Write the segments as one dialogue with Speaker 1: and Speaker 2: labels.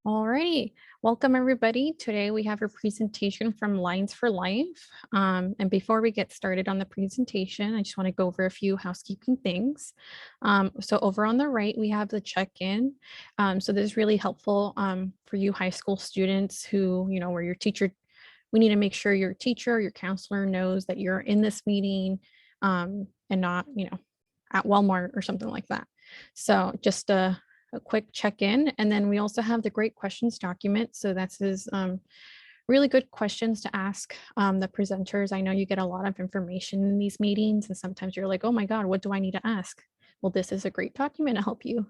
Speaker 1: Alrighty, welcome everybody. Today we have a presentation from Lines for Life. And before we get started on the presentation, I just want to go over a few housekeeping things. So over on the right, we have the check-in. So this is really helpful for you high school students who, where your teacher, we need to make sure your teacher, your counselor knows that you're in this meeting and not, at Walmart or something like that. So just a quick check-in. And then we also have the great questions document. So that's really good questions to ask the presenters. I know you get a lot of information in these meetings and sometimes you're like, oh my God, what do I need to ask? Well, this is a great document to help you.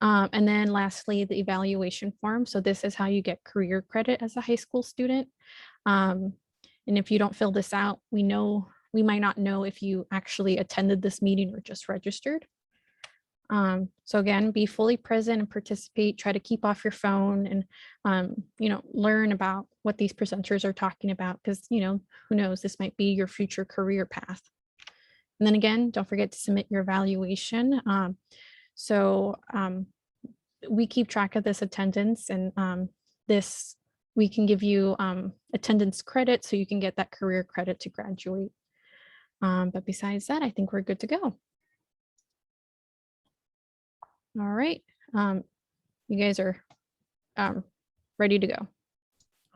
Speaker 1: And then lastly, the evaluation form. So this is how you get career credit as a high school student. And if you don't fill this out, we might not know if you actually attended this meeting or just registered. So again, be fully present and participate, try to keep off your phone and, learn about what these presenters are talking about because, who knows, this might be your future career path. And then again, don't forget to submit your evaluation. We keep track of this attendance and we can give you attendance credit so you can get that career credit to graduate. But besides that, I think we're good to go. All right, you guys are ready to go.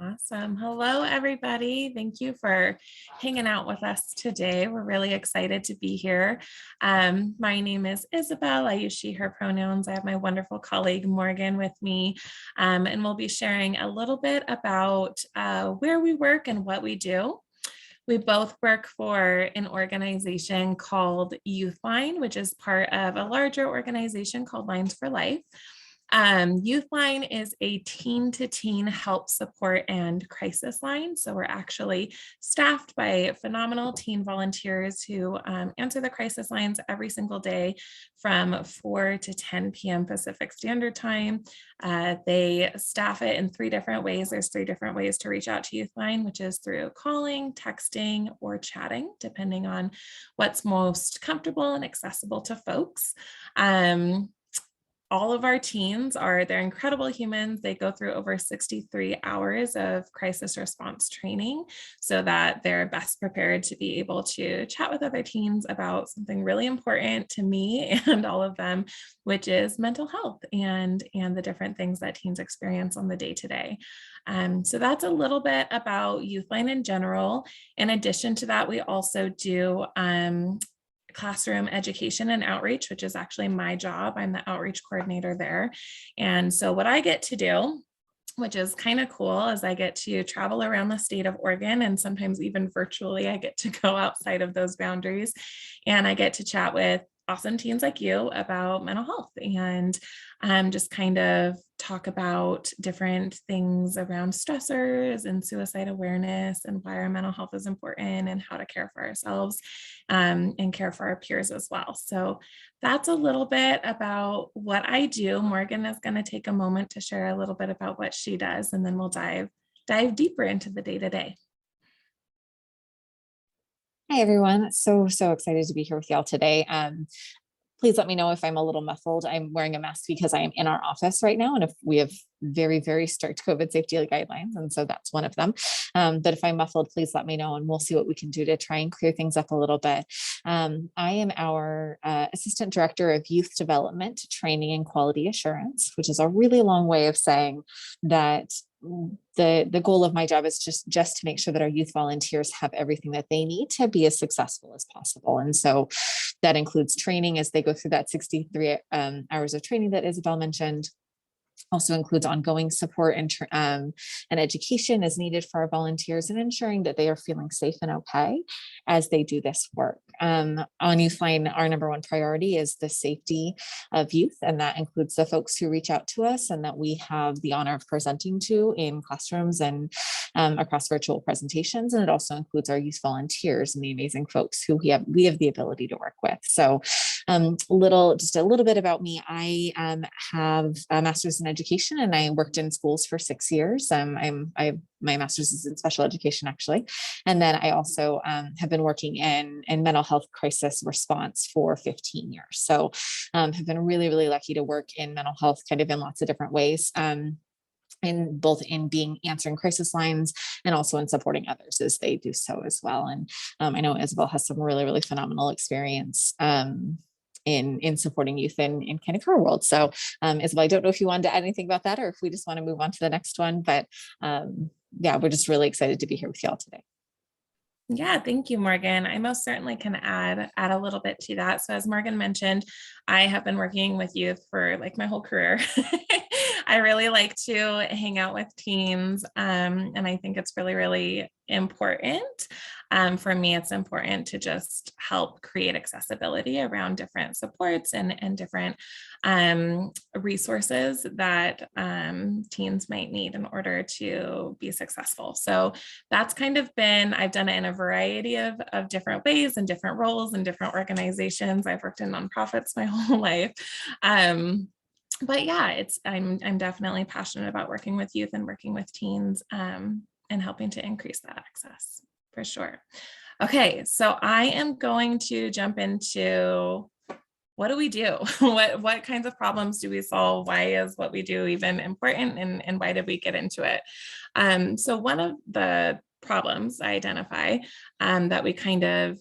Speaker 2: Awesome. Hello, everybody. Thank you for hanging out with us today. We're really excited to be here. My name is Isabel. I use she, her pronouns. I have my wonderful colleague Morgan with me, and we'll be sharing a little bit about where we work and what we do. We both work for an organization called Youthline, which is part of a larger organization called Lines for Life. Youthline is a teen-to-teen help, support, and crisis line. So we're actually staffed by phenomenal teen volunteers who answer the crisis lines every single day from 4 to 10 p.m. Pacific Standard Time. They staff it in 3 different ways. There's 3 different ways to reach out to Youthline, which is through calling, texting, or chatting, depending on what's most comfortable and accessible to folks. All of our teens they're incredible humans. They go through over 63 hours of crisis response training so that they're best prepared to be able to chat with other teens about something really important to me and all of them, which is mental health and the different things that teens experience on the day-to-day. So that's a little bit about Youthline in general. In addition to that, we also do classroom education and outreach, which is actually my job. I'm the outreach coordinator there. And so what I get to do, which is kind of cool, is I get to travel around the state of Oregon, and sometimes even virtually, I get to go outside of those boundaries and I get to chat with awesome teens like you about mental health and just kind of talk about different things around stressors and suicide awareness and why our mental health is important and how to care for ourselves and care for our peers as well. So that's a little bit about what I do. Morgan is going to take a moment to share a little bit about what she does, and then we'll dive deeper into the day-to-day.
Speaker 3: Hi, everyone. So excited to be here with y'all today. Please let me know if I'm a little muffled. I'm wearing a mask because I am in our office right now, and if we have very, very strict COVID safety guidelines, and so that's one of them. But if I'm muffled, please let me know, and we'll see what we can do to try and clear things up a little bit. I am our Assistant Director of Youth Development, Training, and Quality Assurance, which is a really long way of saying that the goal of my job is just to make sure that our youth volunteers have everything that they need to be as successful as possible. And so that includes training as they go through that 63 hours of training that Isabel mentioned. Also includes ongoing support and education as needed for our volunteers, and ensuring that they are feeling safe and okay as they do this work. On Youthline, our number one priority is the safety of youth, and that includes the folks who reach out to us and that we have the honor of presenting to in classrooms and across virtual presentations. And it also includes our youth volunteers and the amazing folks who we have the ability to work with. So just a little bit about me. I have a master's in education, and I worked in schools for 6 years. My master's is in special education, actually. And then I also have been working in mental health crisis response for 15 years. So have been really, really lucky to work in mental health kind of in lots of different ways. in both in answering crisis lines and also in supporting others as they do so as well. And I know Isabel has some really, really phenomenal experience in supporting youth in kind of her world. So Isabel, I don't know if you wanted to add anything about that or if we just want to move on to the next one, but yeah, we're just really excited to be here with y'all today.
Speaker 2: Yeah, thank you, Morgan. I most certainly can add a little bit to that. So as Morgan mentioned, I have been working with youth for like my whole career. I really like to hang out with teens, and I think it's really, really important. For me, it's important to just help create accessibility around different supports and different resources that teens might need in order to be successful. So that's kind of been, I've done it in a variety of different ways and different roles and different organizations. I've worked in nonprofits my whole life. But yeah, I'm definitely passionate about working with youth and working with teens and helping to increase that access for sure. Okay, so I am going to jump into what do we do? What kinds of problems do we solve? Why is what we do even important? And why did we get into it? So one of the problems I identify that we kind of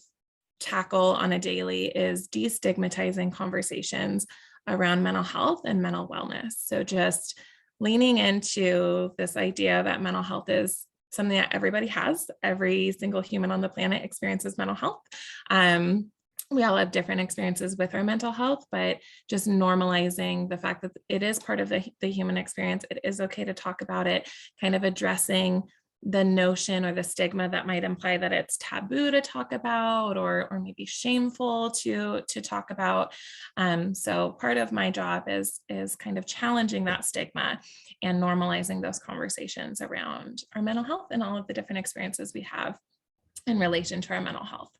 Speaker 2: tackle on a daily is destigmatizing conversations around mental health and mental wellness. So just leaning into this idea that mental health is something that everybody has. Every single human on the planet experiences mental health. We all have different experiences with our mental health, but just normalizing the fact that it is part of the human experience. It is okay to talk about it, kind of addressing the notion or the stigma that might imply that it's taboo to talk about or maybe shameful to talk about. So part of my job is kind of challenging that stigma and normalizing those conversations around our mental health and all of the different experiences we have in relation to our mental health.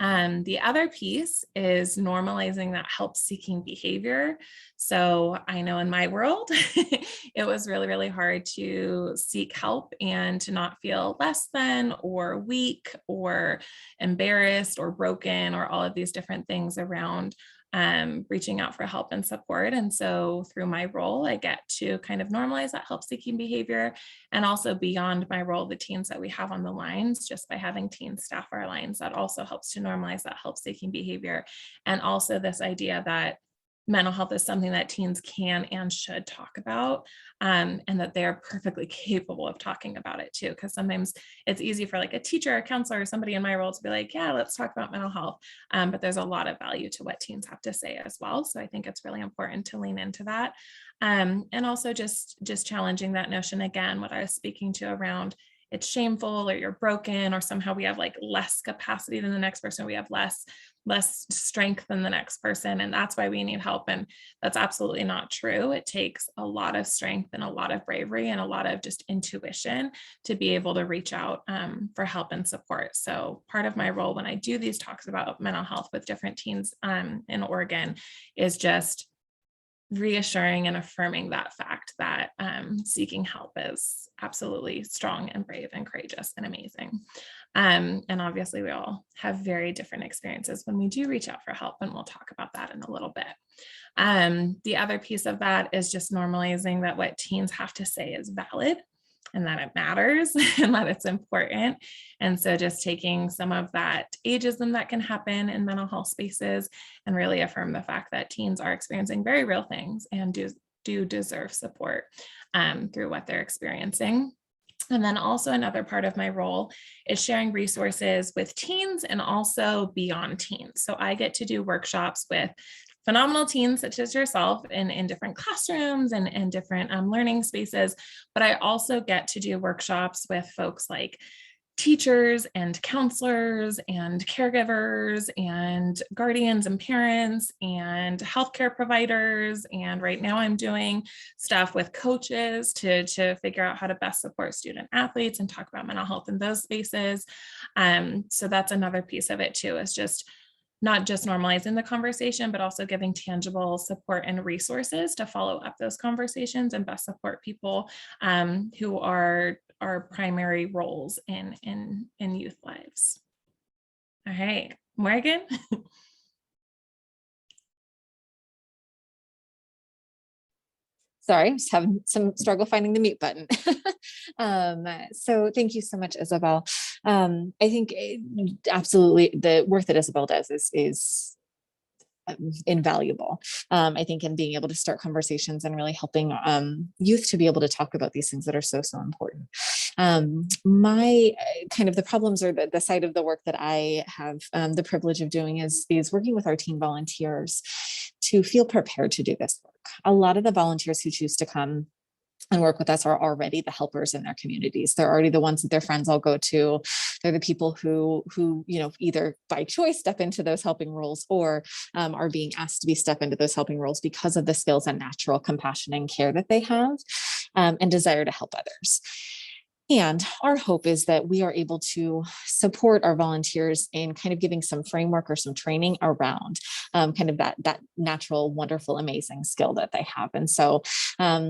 Speaker 2: The other piece is normalizing that help-seeking behavior. So I know in my world, it was really, really hard to seek help and to not feel less than or weak or embarrassed or broken or all of these different things around reaching out for help and support. And so through my role, I get to kind of normalize that help-seeking behavior, and also beyond my role, the teens that we have on the lines, just by having teens staff our lines, that also helps to normalize that help-seeking behavior. And also this idea that mental health is something that teens can and should talk about, and that they're perfectly capable of talking about it too. Because sometimes it's easy for like a teacher, a counselor, or somebody in my role to be like, yeah, let's talk about mental health. But there's a lot of value to what teens have to say as well. So I think it's really important to lean into that. And also just challenging that notion again, what I was speaking to around it's shameful or you're broken or somehow we have like less capacity than the next person. We have less strength than the next person. And that's why we need help. And that's absolutely not true. It takes a lot of strength and a lot of bravery and a lot of just intuition to be able to reach out for help and support. So part of my role when I do these talks about mental health with different teens in Oregon is just reassuring and affirming that fact that seeking help is absolutely strong and brave and courageous and amazing. And obviously we all have very different experiences when we do reach out for help, and we'll talk about that in a little bit. The other piece of that is just normalizing that what teens have to say is valid and that it matters and that it's important. And so just taking some of that ageism that can happen in mental health spaces and really affirm the fact that teens are experiencing very real things and do deserve support through what they're experiencing. And then also another part of my role is sharing resources with teens and also beyond teens. So I get to do workshops with phenomenal teens such as yourself in different classrooms and different learning spaces. But I also get to do workshops with folks like teachers and counselors and caregivers and guardians and parents and healthcare providers. And right now I'm doing stuff with coaches to figure out how to best support student athletes and talk about mental health in those spaces. So that's another piece of it too, is just not just normalizing the conversation, but also giving tangible support and resources to follow up those conversations and best support people who are our primary roles in youth lives. All right, Morgan.
Speaker 3: Sorry, I was having some struggle finding the mute button. So thank you so much, Isabel. I think absolutely the work that Isabel does is invaluable. I think in being able to start conversations and really helping youth to be able to talk about these things that are so, so important. My kind of the problems or the side of the work that I have the privilege of doing is working with our teen volunteers to feel prepared to do this work. A lot of the volunteers who choose to come and work with us are already the helpers in their communities. They're already the ones that their friends all go to. They're the people who either by choice step into those helping roles or are being asked to step into those helping roles because of the skills and natural compassion and care that they have and desire to help others. And our hope is that we are able to support our volunteers in kind of giving some framework or some training around kind of that natural, wonderful, amazing skill that they have. And so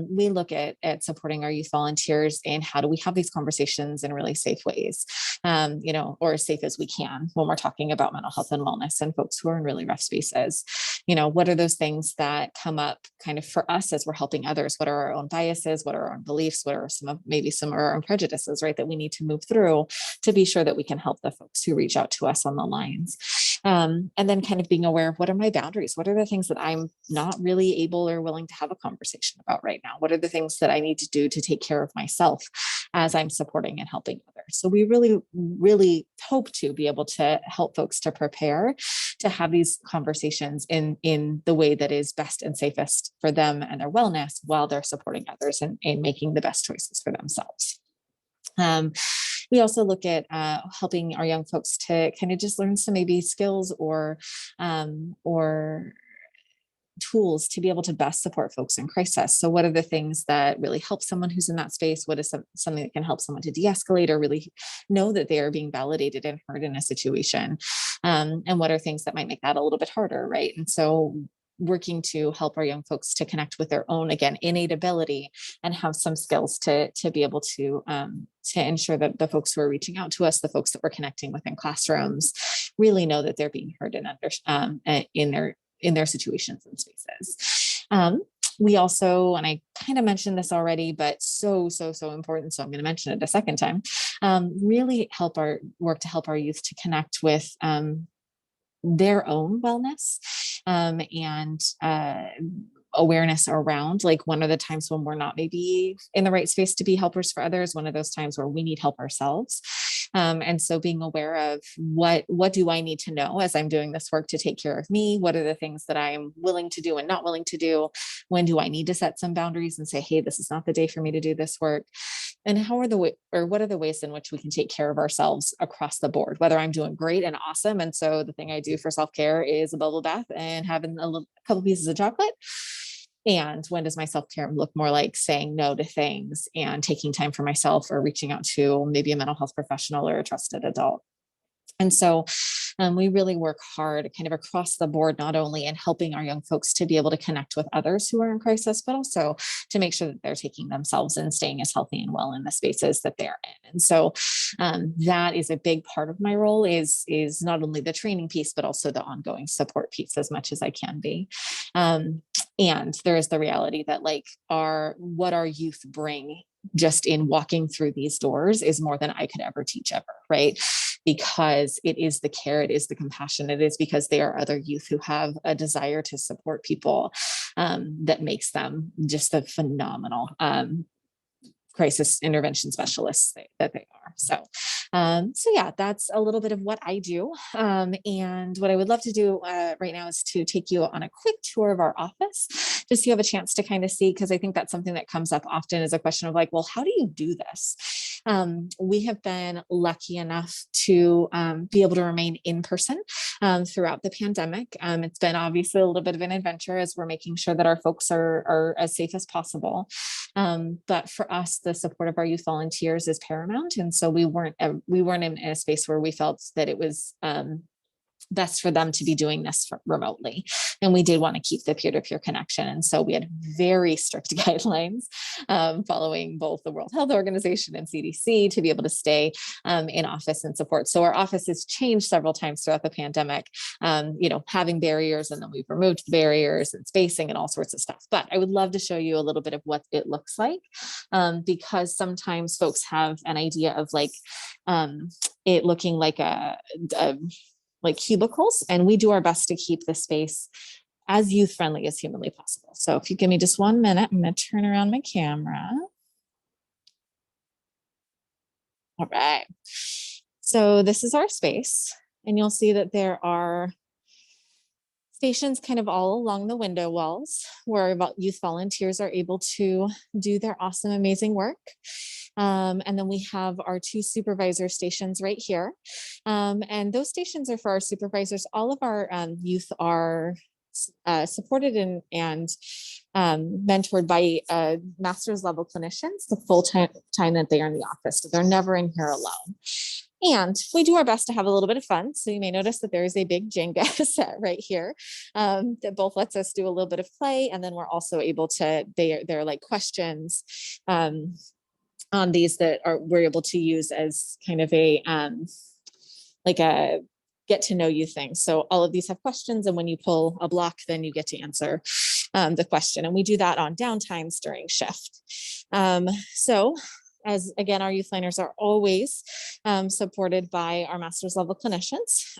Speaker 3: we look at supporting our youth volunteers and how do we have these conversations in really safe ways, or as safe as we can when we're talking about mental health and wellness and folks who are in really rough spaces. What are those things that come up kind of for us as we're helping others? What are our own biases? What are our own beliefs? What are some of our own prejudices, right, that we need to move through to be sure that we can help the folks who reach out to us on the lines. And then kind of being aware of what are my boundaries? What are the things that I'm not really able or willing to have a conversation about right now? What are the things that I need to do to take care of myself as I'm supporting and helping others? So we really, really hope to be able to help folks to prepare to have these conversations in the way that is best and safest for them and their wellness while they're supporting others and making the best choices for themselves. We also look at helping our young folks to kind of just learn some maybe skills or tools to be able to best support folks in crisis. So what are the things that really help someone who's in that space? What is something that can help someone to de-escalate or really know that they are being validated and heard in a situation? And what are things that might make that a little bit harder, right? And so working to help our young folks to connect with their own, again, innate ability and have some skills to be able to ensure that the folks who are reaching out to us, the folks that we're connecting with in classrooms, really know that they're being heard and in their situations and spaces. We also, and I kind of mentioned this already, but so important, so I'm going to mention it a second time, really help our youth to connect with their own wellness and awareness around, like, when are the times when we're not maybe in the right space to be helpers for others, one of those times where we need help ourselves. And so being aware of what do I need to know as I'm doing this work to take care of me? What are the things that I'm willing to do and not willing to do? When do I need to set some boundaries and say, hey, this is not the day for me to do this work? And what are the ways in which we can take care of ourselves across the board, whether I'm doing great and awesome. And so the thing I do for self-care is a bubble bath and having a couple pieces of chocolate. And when does my self-care look more like saying no to things and taking time for myself or reaching out to maybe a mental health professional or a trusted adult? And so we really work hard kind of across the board, not only in helping our young folks to be able to connect with others who are in crisis, but also to make sure that they're taking themselves and staying as healthy and well in the spaces that they're in. And so that is a big part of my role is not only the training piece, but also the ongoing support piece as much as I can be. And there is the reality that what our youth bring just in walking through these doors is more than I could ever teach ever, right? Because it is the care, it is the compassion, it is because they are other youth who have a desire to support people that makes them just a phenomenal crisis intervention specialists that they are. So yeah, that's a little bit of what I do. And what I would love to do right now is to take you on a quick tour of our office, just so you have a chance to kind of see, because I think that's something that comes up often is a question of well, how do you do this? We have been lucky enough to be able to remain in person throughout the pandemic. It's been obviously a little bit of an adventure as we're making sure that our folks are as safe as possible. But for us, the support of our youth volunteers is paramount. And so we weren't in a space where we felt that it was best for them to be doing this remotely. And we did want to keep the peer-to-peer connection. And so we had very strict guidelines following both the World Health Organization and CDC to be able to stay in office and support. So our office has changed several times throughout the pandemic, having barriers, and then we've removed the barriers and spacing and all sorts of stuff. But I would love to show you a little bit of what it looks like, because sometimes folks have an idea of it looking like like cubicles, and we do our best to keep the space as youth friendly as humanly possible. So if you give me just 1 minute, I'm going to turn around my camera. All right. So this is our space, and you'll see that there are stations kind of all along the window walls where youth volunteers are able to do their awesome, amazing work. And then we have our 2 supervisor stations right here. And those stations are for our supervisors. All of our youth are supported and mentored by master's level clinicians the full time that they are in the office. So they're never in here alone. And we do our best to have a little bit of fun. So you may notice that there is a big Jenga set right here that both lets us do a little bit of play. And then we're also able to, they're like questions on these that we're able to use as kind of a get to know you thing. So all of these have questions, and when you pull a block, then you get to answer the question. And we do that on downtimes during shift. So as again, our youth liners are always supported by our master's level clinicians.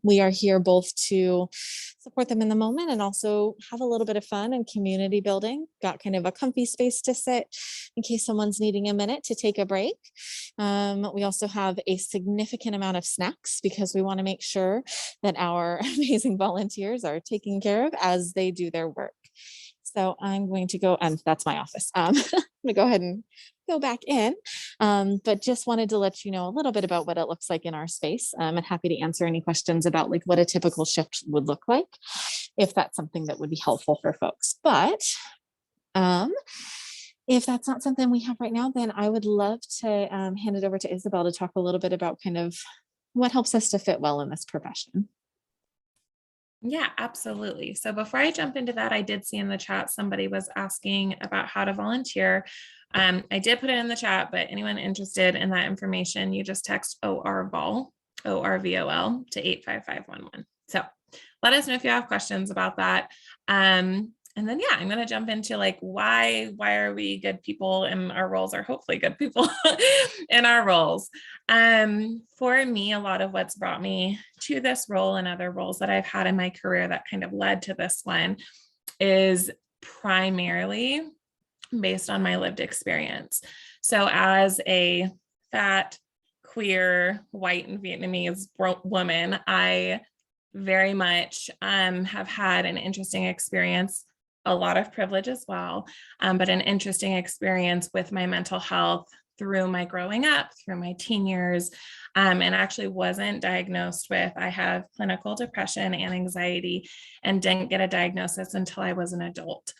Speaker 3: We are here both to support them in the moment and also have a little bit of fun and community building. Got kind of a comfy space to sit in case someone's needing a minute to take a break. We also have a significant amount of snacks because we want to make sure that our amazing volunteers are taken care of as they do their work. So I'm going to go, and that's my office. I'm going to go ahead and go back in, but just wanted to let you know a little bit about what it looks like in our space. I'm happy to answer any questions about like what a typical shift would look like, if that's something that would be helpful for folks. But if that's not something we have right now, then I would love to hand it over to Isabel to talk a little bit about kind of what helps us to fit well in this profession.
Speaker 2: Yeah, absolutely. So before I jump into that, I did see in the chat, somebody was asking about how to volunteer. I did put it in the chat, but anyone interested in that information, you just text ORVOL, ORVOL to 85511. So let us know if you have questions about that. And then, yeah, I'm going to jump into like, why are we good people and our roles are hopefully good people in our roles. For me, a lot of what's brought me to this role and other roles that I've had in my career that kind of led to this one is primarily based on my lived experience. So as a fat, queer, white, and Vietnamese woman, I very much have had an interesting experience, a lot of privilege as well, but an interesting experience with my mental health through my growing up, through my teen years, and actually wasn't diagnosed with, I have clinical depression and anxiety, and didn't get a diagnosis until I was an adult.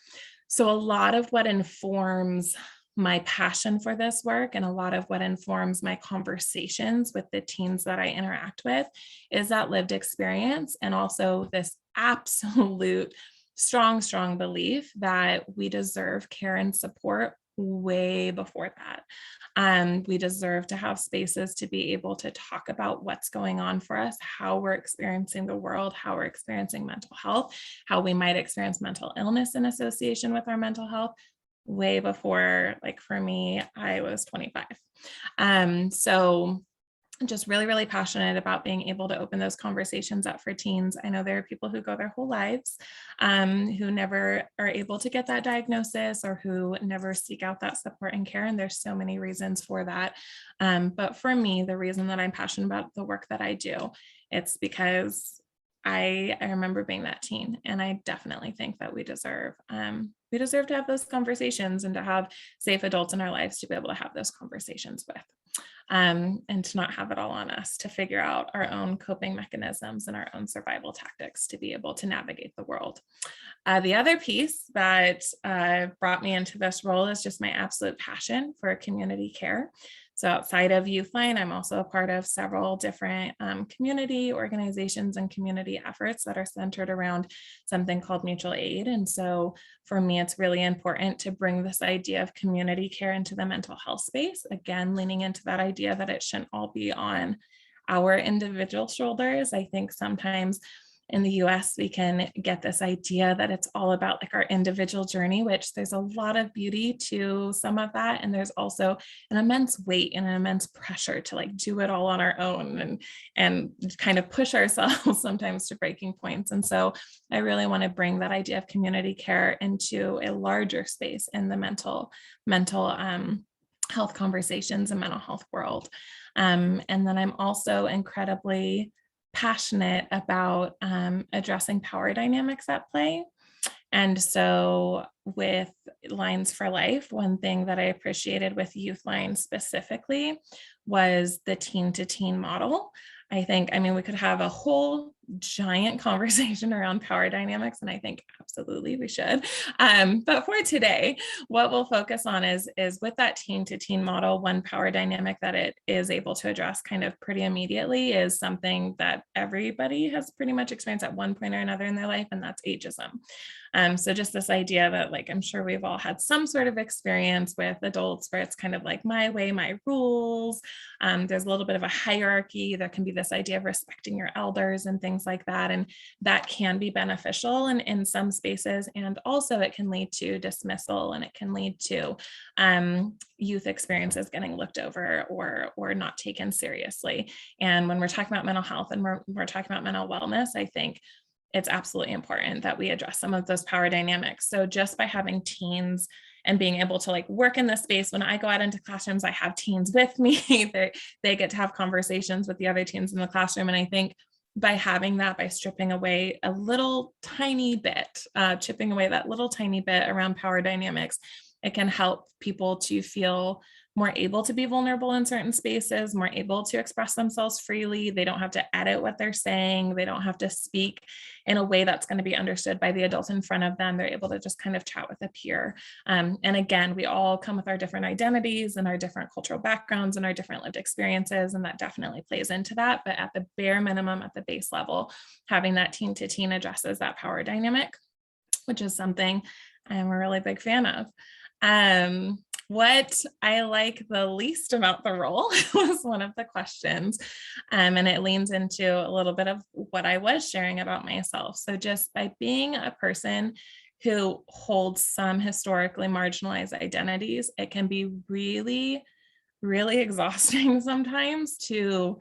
Speaker 2: So a lot of what informs my passion for this work and a lot of what informs my conversations with the teens that I interact with is that lived experience, and also this absolute strong belief that we deserve care and support way before that. We deserve to have spaces to be able to talk about what's going on for us, how we're experiencing the world, how we're experiencing mental health, how we might experience mental illness in association with our mental health way before, like for me, I was 25. So just really passionate about being able to open those conversations up for teens. I know there are people who go their whole lives who never are able to get that diagnosis or who never seek out that support and care. And there's so many reasons for that. But for me, the reason that I'm passionate about the work that I do, it's because I remember being that teen, and I definitely think that we deserve we deserve to have those conversations and to have safe adults in our lives to be able to have those conversations with. And to not have it all on us to figure out our own coping mechanisms and our own survival tactics to be able to navigate the world. The other piece that brought me into this role is just my absolute passion for community care. So outside of Youthline, I'm also a part of several different community organizations and community efforts that are centered around something called mutual aid. And so for me, it's really important to bring this idea of community care into the mental health space. Again, leaning into that idea that it shouldn't all be on our individual shoulders. I think sometimes in the US, we can get this idea that it's all about like our individual journey, which there's a lot of beauty to some of that. And there's also an immense weight and an immense pressure to like do it all on our own and kind of push ourselves sometimes to breaking points. And so I really want to bring that idea of community care into a larger space in the mental health conversations and mental health world. And then I'm also incredibly passionate about addressing power dynamics at play. And so with Lines for Life, one thing that I appreciated with Youthline specifically was the teen to teen model. I mean, we could have a whole giant conversation around power dynamics, and I think absolutely we should. But for today, what we'll focus on is with that teen to teen model, one power dynamic that it is able to address kind of pretty immediately is something that everybody has pretty much experienced at one point or another in their life, and that's ageism. So just this idea that like, I'm sure we've all had some sort of experience with adults where it's kind of like my way, my rules. There's a little bit of a hierarchy. There can be this idea of respecting your elders and things like that. And that can be beneficial in some spaces. And also it can lead to dismissal, and it can lead to youth experiences getting looked over or not taken seriously. And when we're talking about mental health and we're talking about mental wellness, I think it's absolutely important that we address some of those power dynamics. So just by having teens and being able to like work in this space, when I go out into classrooms, I have teens with me. They get to have conversations with the other teens in the classroom. And I think by having that, by stripping away a little tiny bit, chipping away that little tiny bit around power dynamics, it can help people to feel more able to be vulnerable in certain spaces, more able to express themselves freely. They don't have to edit what they're saying. They don't have to speak in a way that's going to be understood by the adult in front of them. They're able to just kind of chat with a peer. And again, we all come with our different identities and our different cultural backgrounds and our different lived experiences, and that definitely plays into that. But at the bare minimum, at the base level, having that teen to teen addresses that power dynamic, which is something I'm a really big fan of. What I like the least about the role was one of the questions, and it leans into a little bit of what I was sharing about myself. So just by being a person who holds some historically marginalized identities, it can be really, really exhausting sometimes to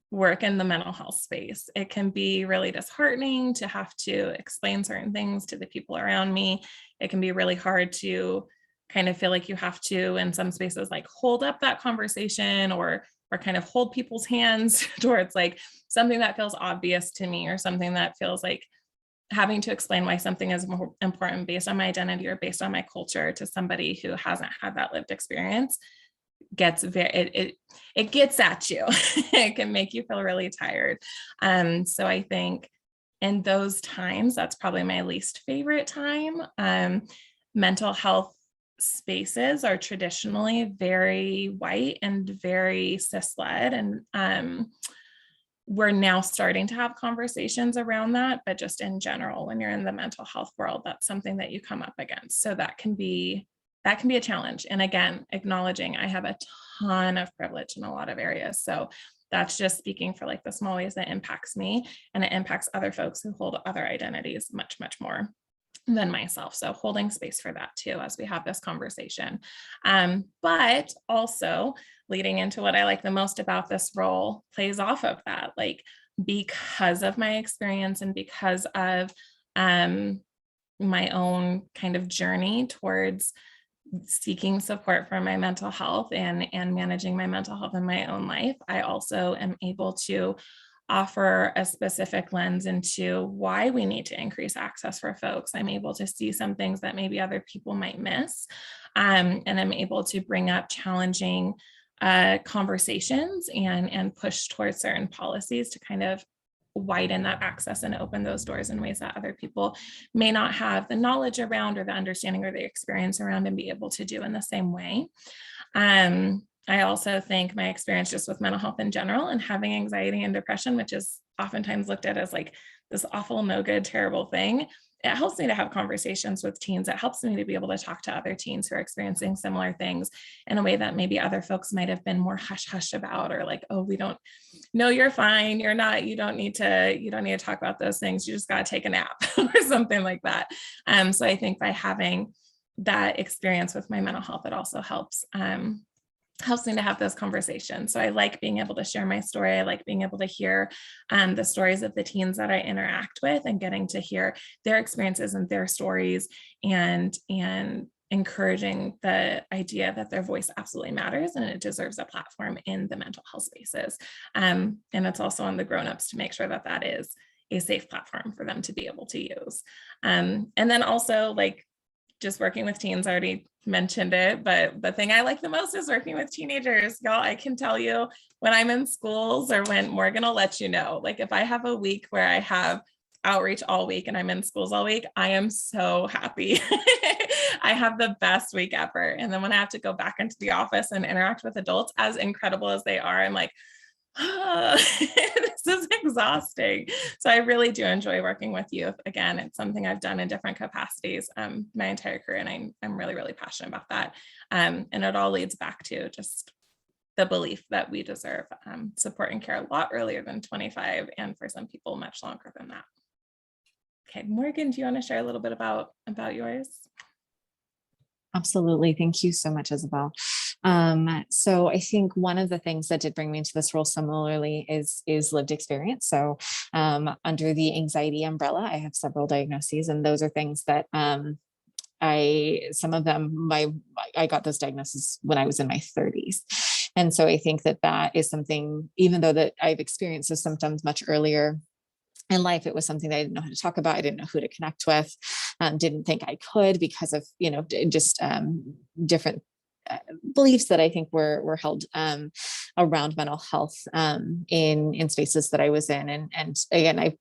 Speaker 2: work in the mental health space. It can be really disheartening to have to explain certain things to the people around me. It can be really hard to kind of feel like you have to, in some spaces, like hold up that conversation or kind of hold people's hands towards like something that feels obvious to me, or something that feels like having to explain why something is more important based on my identity or based on my culture to somebody who hasn't had that lived experience gets it gets at you. It can make you feel really tired. So I think in those times, that's probably my least favorite time. Mental health spaces are traditionally very white and very cis-led, and we're now starting to have conversations around that, but just in general, when you're in the mental health world, that's something that you come up against. So that can be a challenge. And again, acknowledging I have a ton of privilege in a lot of areas. So that's just speaking for like the small ways that impacts me, and it impacts other folks who hold other identities much, much more than myself. So holding space for that too, as we have this conversation. But also leading into what I like the most about this role plays off of that, like because of my experience and because of my own kind of journey towards seeking support for my mental health and managing my mental health in my own life, I also am able to offer a specific lens into why we need to increase access for folks. I'm able to see some things that maybe other people might miss. And I'm able to bring up challenging conversations and push towards certain policies to kind of widen that access and open those doors in ways that other people may not have the knowledge around or the understanding or the experience around and be able to do in the same way. I also think my experience just with mental health in general and having anxiety and depression, which is oftentimes looked at as like this awful, no good, terrible thing. It helps me to have conversations with teens. It helps me to be able to talk to other teens who are experiencing similar things in a way that maybe other folks might have been more hush hush about, or like, oh, we don't know, you're fine. You're not, you don't need to talk about those things. You just got to take a nap or something like that. So I think by having that experience with my mental health, it also helps me to have those conversations. So I like being able to share my story. I like being able to hear the stories of the teens that I interact with and getting to hear their experiences and their stories and encouraging the idea that their voice absolutely matters and it deserves a platform in the mental health spaces. And it's also on the grownups to make sure that that is a safe platform for them to be able to use. And then also like just working with teens, I already mentioned it, but the thing I like the most is working with teenagers. Y'all, I can tell you when I'm in schools or when Morgan will let you know, like if I have a week where I have outreach all week and I'm in schools all week, I am so happy. I have the best week ever. And then when I have to go back into the office and interact with adults, as incredible as they are, I'm like, this is exhausting. So I really do enjoy working with youth. Again, it's something I've done in different capacities my entire career, and I'm really, really passionate about that. And it all leads back to just the belief that we deserve support and care a lot earlier than 25, and for some people much longer than that. Okay, Morgan, do you want to share a little bit about yours?
Speaker 3: Absolutely. Thank you so much, Isabel. So I think one of the things that did bring me into this role similarly is lived experience. So under the anxiety umbrella, I have several diagnoses, and those are things that I got those diagnoses when I was in my 30s. And so I think that is something, even though that I've experienced those symptoms much earlier in life, it was something that I didn't know how to talk about. I didn't know who to connect with, didn't think I could because of, just different beliefs that I think were held around mental health in spaces that I was in. And again,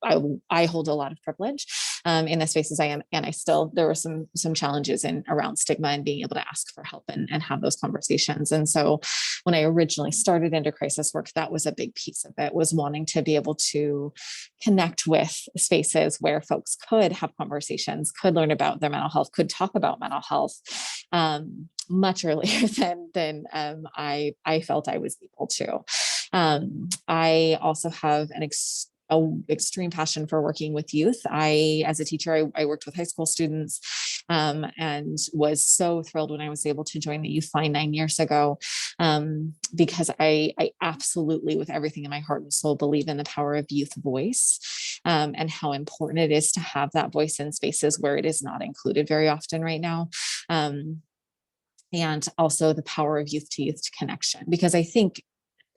Speaker 3: I hold a lot of privilege in the spaces I am. And there were some challenges around stigma and being able to ask for help and have those conversations. And so when I originally started into crisis work, that was a big piece of it, was wanting to be able to connect with spaces where folks could have conversations, could learn about their mental health, could talk about mental health much earlier than I felt I was able to. I also have an extreme passion for working with youth. As a teacher, I worked with high school students and was so thrilled when I was able to join the Youth Line 9 years ago because I absolutely, with everything in my heart and soul, believe in the power of youth voice and how important it is to have that voice in spaces where it is not included very often right now. And also the power of youth to youth connection, because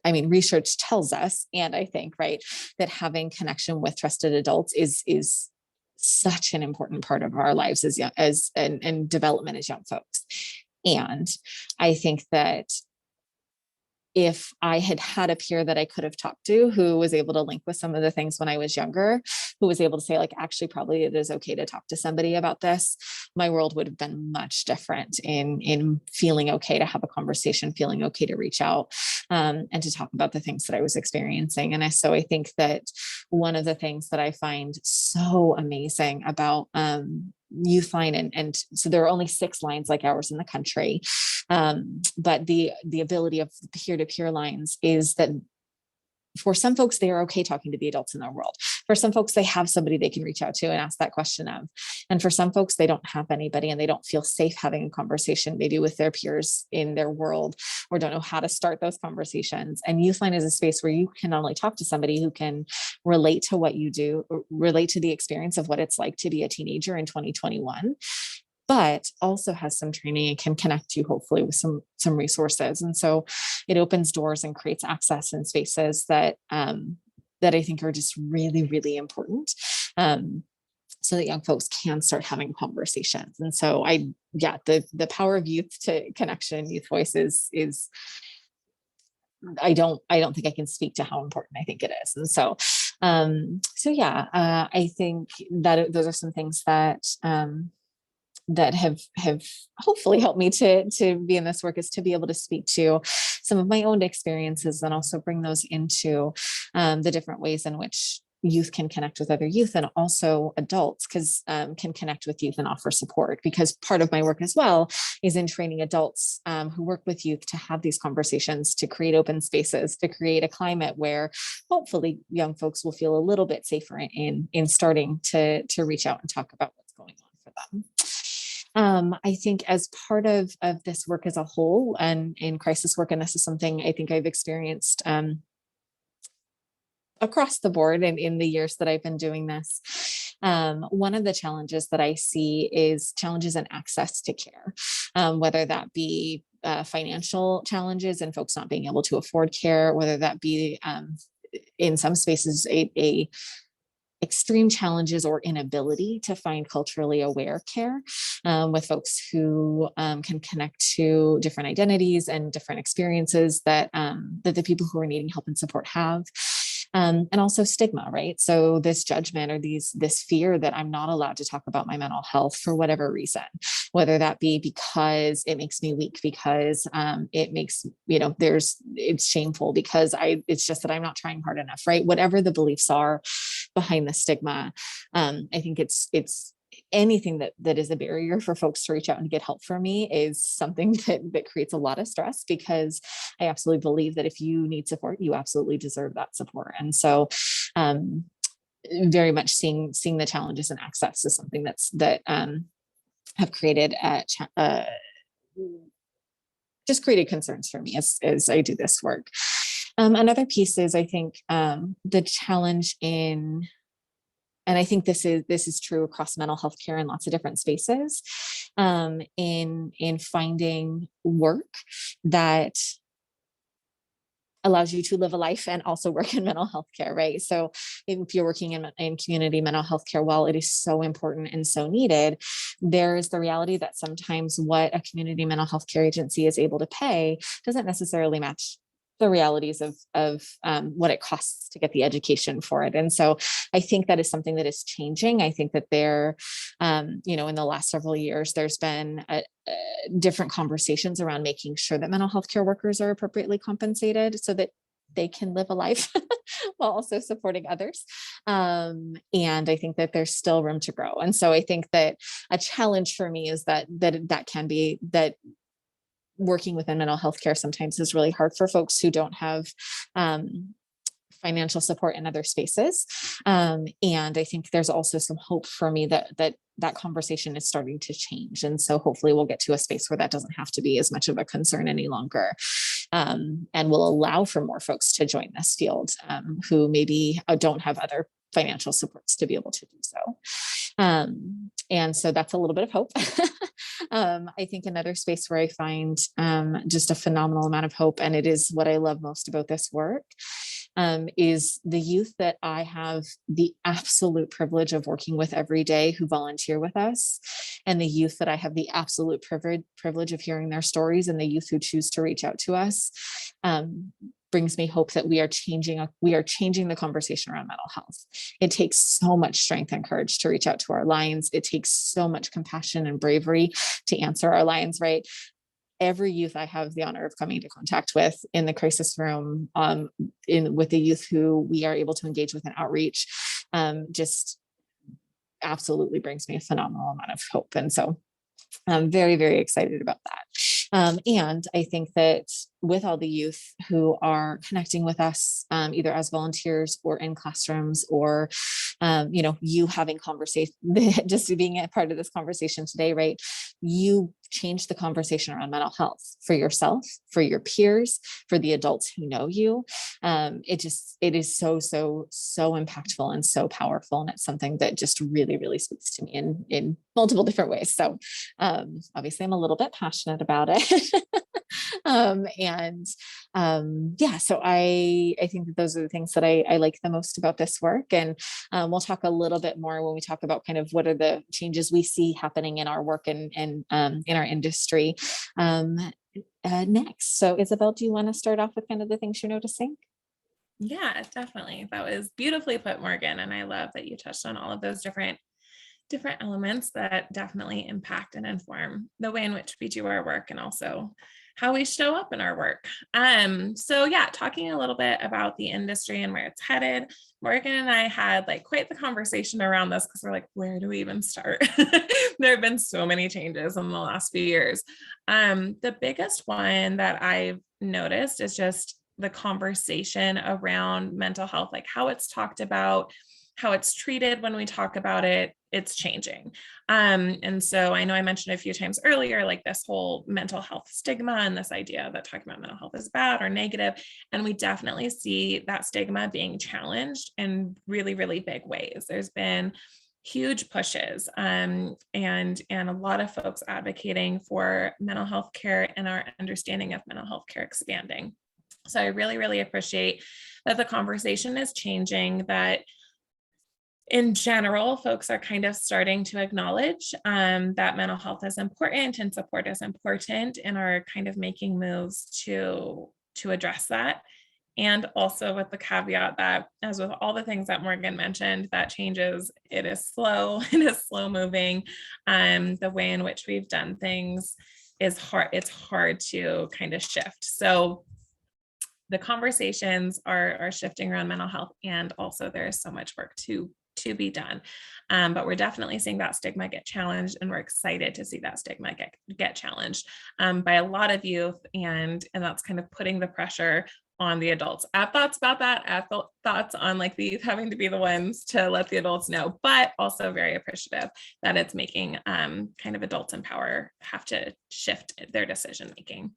Speaker 3: research tells us, and I think, right, that having connection with trusted adults is such an important part of our lives and development as young folks. And I think that if I had had a peer that I could have talked to who was able to link with some of the things when I was younger, who was able to say, like, actually, probably it is okay to talk to somebody about this, my world would have been much different in feeling okay to have a conversation, feeling okay to reach out and to talk about the things that I was experiencing. And so I think that one of the things that I find so amazing about Youth Line, and so there are only 6 lines like ours in the country. But the ability of peer-to-peer lines is that for some folks, they are okay talking to the adults in their world. For some folks, they have somebody they can reach out to and ask that question of. And for some folks, they don't have anybody and they don't feel safe having a conversation maybe with their peers in their world, or don't know how to start those conversations. And Youthline is a space where you can not only talk to somebody who can relate to what you do, or relate to the experience of what it's like to be a teenager in 2021, but also has some training and can connect you hopefully with some resources. And so it opens doors and creates access in spaces that that I think are just really, really important. So that young folks can start having conversations. And so the power of youth to connection, youth voices is I don't think I can speak to how important I think it is. And so, I think that those are some things that, that have hopefully helped me to be in this work, is to be able to speak to some of my own experiences and also bring those into the different ways in which youth can connect with other youth, and also adults can connect with youth and offer support, because part of my work as well is in training adults who work with youth to have these conversations, to create open spaces, to create a climate where hopefully young folks will feel a little bit safer in starting to reach out and talk about what's going on for them. I think as part of this work as a whole, and in crisis work, and this is something I think I've experienced across the board and in the years that I've been doing this, one of the challenges that I see is challenges in access to care, whether that be financial challenges and folks not being able to afford care, whether that be in some spaces a extreme challenges or inability to find culturally aware care with folks who can connect to different identities and different experiences that the people who are needing help and support have. And also stigma, right? So this judgment or this fear that I'm not allowed to talk about my mental health for whatever reason, whether that be because it makes me weak, because it makes, it's shameful, because it's just that I'm not trying hard enough, right? Whatever the beliefs are behind the stigma, I think it's anything that is a barrier for folks to reach out and get help from me is something that creates a lot of stress, because I absolutely believe that if you need support, you absolutely deserve that support. And so very much seeing the challenges and access is something that have created just created concerns for me as I do this work. Another piece is, I think, the challenge in, and I think this is true across mental health care in lots of different spaces, in finding work that allows you to live a life and also work in mental health care, right? So if you're working in community mental health care, while it is so important and so needed, there is the reality that sometimes what a community mental health care agency is able to pay doesn't necessarily match the realities of what it costs to get the education for it. And so I think that is something that is changing. I think that there, in the last several years, there's been different conversations around making sure that mental health care workers are appropriately compensated so that they can live a life while also supporting others. And I think that there's still room to grow. And so I think that a challenge for me is that can be that working within mental health care sometimes is really hard for folks who don't have financial support in other spaces. And I think there's also some hope for me that conversation is starting to change. And so hopefully we'll get to a space where that doesn't have to be as much of a concern any longer, and will allow for more folks to join this field who maybe don't have other financial supports to be able to do so. And so that's a little bit of hope. I think another space where I find just a phenomenal amount of hope, and it is what I love most about this work, is the youth that I have the absolute privilege of working with every day who volunteer with us, and the youth that I have the absolute privilege of hearing their stories, and the youth who choose to reach out to us. Brings me hope that we are changing the conversation around mental health. It takes so much strength and courage to reach out to our lines. It takes so much compassion and bravery to answer our lines, right? Every youth I have the honor of coming into contact with in the crisis room, with the youth who we are able to engage with in outreach, just absolutely brings me a phenomenal amount of hope. And so I'm very, very excited about that. And I think that with all the youth who are connecting with us, either as volunteers or in classrooms, or, you having conversation, just being a part of this conversation today, right? You change the conversation around mental health for yourself, for your peers, for the adults who know you. It is so impactful and so powerful. And it's something that just really, really speaks to me in multiple different ways. So obviously I'm a little bit passionate about it. Yeah, so I think that those are the things that I like the most about this work. And we'll talk a little bit more when we talk about kind of what are the changes we see happening in our work and in our industry next. So Isabel, do you want to start off with kind of the things you're noticing?
Speaker 2: Yeah, definitely. That was beautifully put, Morgan. And I love that you touched on all of those different elements that definitely impact and inform the way in which we do our work and also how we show up in our work. So yeah, talking a little bit about the industry and where it's headed. Morgan and I had like quite the conversation around this because we're like, where do we even start? There have been so many changes in the last few years. The biggest one that I've noticed is just the conversation around mental health, like how it's talked about, how it's treated when we talk about it, it's changing. And so I know I mentioned a few times earlier, like this whole mental health stigma and this idea that talking about mental health is bad or negative. And we definitely see that stigma being challenged in really, really big ways. There's been huge pushes and a lot of folks advocating for mental health care and our understanding of mental health care expanding. So I really, really appreciate that the conversation is changing, that in general, folks are kind of starting to acknowledge that mental health is important and support is important and are kind of making moves to address that. And also with the caveat that, as with all the things that Morgan mentioned, that changes, it is slow, it is slow moving. The way in which we've done things is hard. It's hard to kind of shift. So the conversations are shifting around mental health, and also there is so much work to be done. But we're definitely seeing that stigma get challenged, and we're excited to see that stigma get challenged by a lot of youth, and that's kind of putting the pressure on the adults. I have thoughts about that. I have thoughts on like the youth having to be the ones to let the adults know, but also very appreciative that it's making kind of adults in power have to shift their decision making.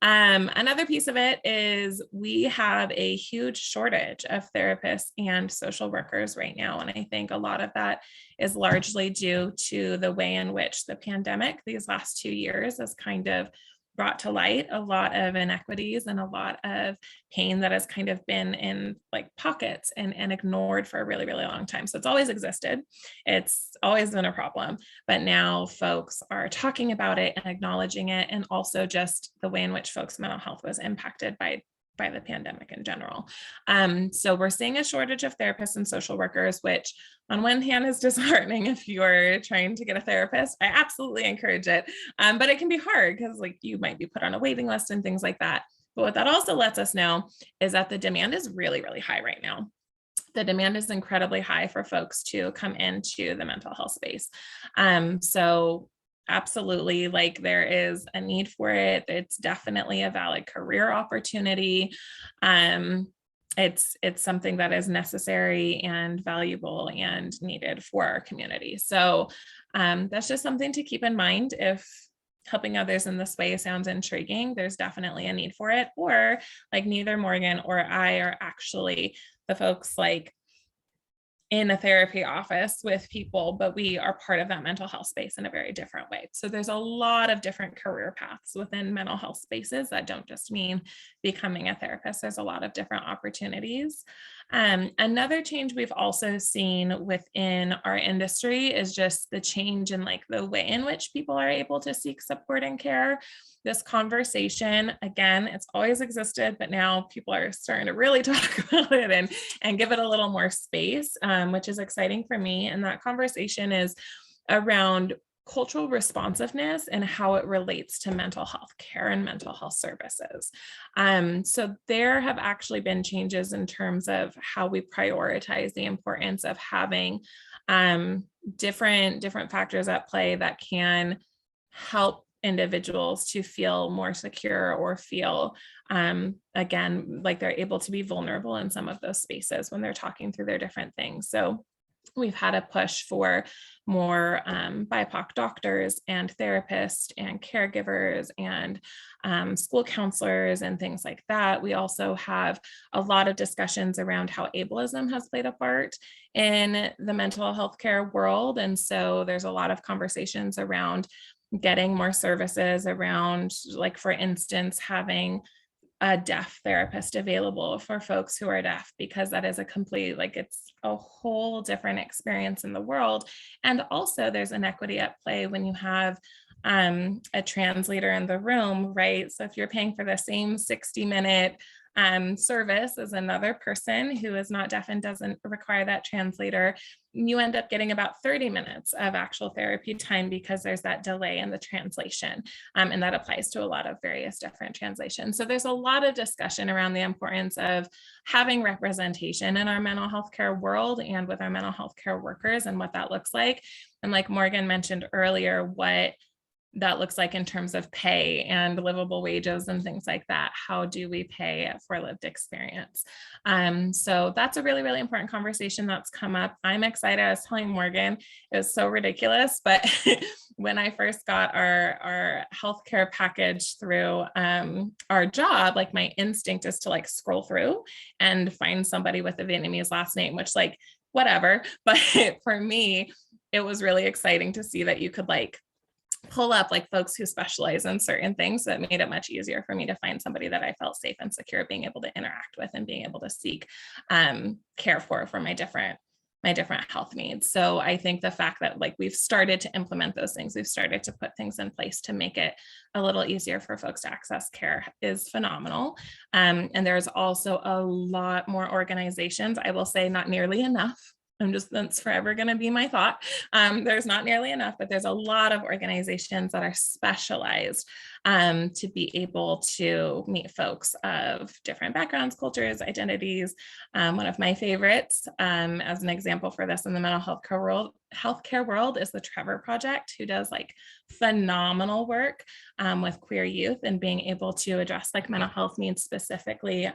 Speaker 2: Another piece of it is we have a huge shortage of therapists and social workers right now. And I think a lot of that is largely due to the way in which the pandemic these last 2 years has kind of brought to light a lot of inequities and a lot of pain that has kind of been in like pockets and ignored for a really, really long time. So it's always existed. It's always been a problem, but now folks are talking about it and acknowledging it, and also just the way in which folks' mental health was impacted by the pandemic in general. So we're seeing a shortage of therapists and social workers, which on one hand is disheartening if you're trying to get a therapist. I absolutely encourage it. But it can be hard because like you might be put on a waiting list and things like that. But what that also lets us know is that the demand is really, really high right now. The demand is incredibly high for folks to come into the mental health space. So absolutely, like there is a need for it. It's definitely a valid career opportunity. It's something that is necessary and valuable and needed for our community. So that's just something to keep in mind. If helping others in this way sounds intriguing, there's definitely a need for it. Or like neither Morgan or I are actually the folks like in a therapy office with people, but we are part of that mental health space in a very different way. So there's a lot of different career paths within mental health spaces that don't just mean becoming a therapist. There's a lot of different opportunities. Another change we've also seen within our industry is just the change in like the way in which people are able to seek support and care. This conversation, again, it's always existed, but now people are starting to really talk about it and give it a little more space, which is exciting for me. And that conversation is around cultural responsiveness and how it relates to mental health care and mental health services. So there have actually been changes in terms of how we prioritize the importance of having different factors at play that can help individuals to feel more secure or feel again like they're able to be vulnerable in some of those spaces when they're talking through their different things. So we've had a push for more BIPOC doctors and therapists and caregivers and school counselors and things like that. We also have a lot of discussions around how ableism has played a part in the mental health care world. And so there's a lot of conversations around getting more services around, like, for instance, having a deaf therapist available for folks who are deaf, because that is a complete, like, it's a whole different experience in the world. And also there's inequity at play when you have a translator in the room, right? So if you're paying for the same 60-minute service as another person who is not deaf and doesn't require that translator, you end up getting about 30 minutes of actual therapy time because there's that delay in the translation. And that applies to a lot of various different translations. So there's a lot of discussion around the importance of having representation in our mental health care world and with our mental health care workers and what that looks like. And like Morgan mentioned earlier, what that looks like in terms of pay and livable wages and things like that. How do we pay for lived experience? So that's a really, really important conversation that's come up. I'm excited. I was telling Morgan, it was so ridiculous, but when I first got our healthcare package through our job, like, my instinct is to, like, scroll through and find somebody with a Vietnamese last name, which, like, whatever. But for me, it was really exciting to see that you could, like, pull up, like, folks who specialize in certain things. That made it much easier for me to find somebody that I felt safe and secure being able to interact with and being able to seek care for my different health needs. So I think the fact that, like, we've started to implement those things, we've started to put things in place to make it a little easier for folks to access care is phenomenal. And there's also a lot more organizations, I will say not nearly enough. That's forever going to be my thought. There's not nearly enough, but there's a lot of organizations that are specialized to be able to meet folks of different backgrounds, cultures, identities. One of my favorites, as an example for this in the mental healthcare world, is the Trevor Project, who does, like, phenomenal work with queer youth and being able to address, like, mental health needs specifically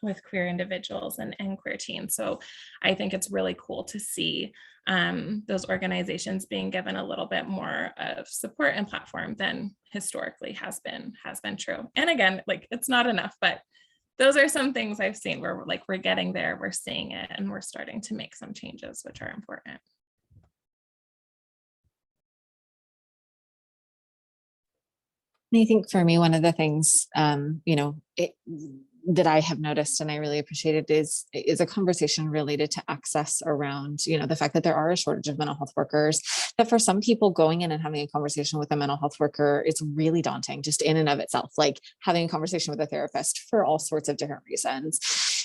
Speaker 2: with queer individuals and queer teens. So I think it's really cool to see those organizations being given a little bit more of support and platform than historically has been true. And again, like, it's not enough, but those are some things I've seen where, like, we're getting there, we're seeing it, and we're starting to make some changes, which are important.
Speaker 3: And I think for me, one of the things, that I have noticed and I really appreciated is a conversation related to access around, the fact that there are a shortage of mental health workers, that for some people going in and having a conversation with a mental health worker, it's really daunting just in and of itself, like having a conversation with a therapist for all sorts of different reasons.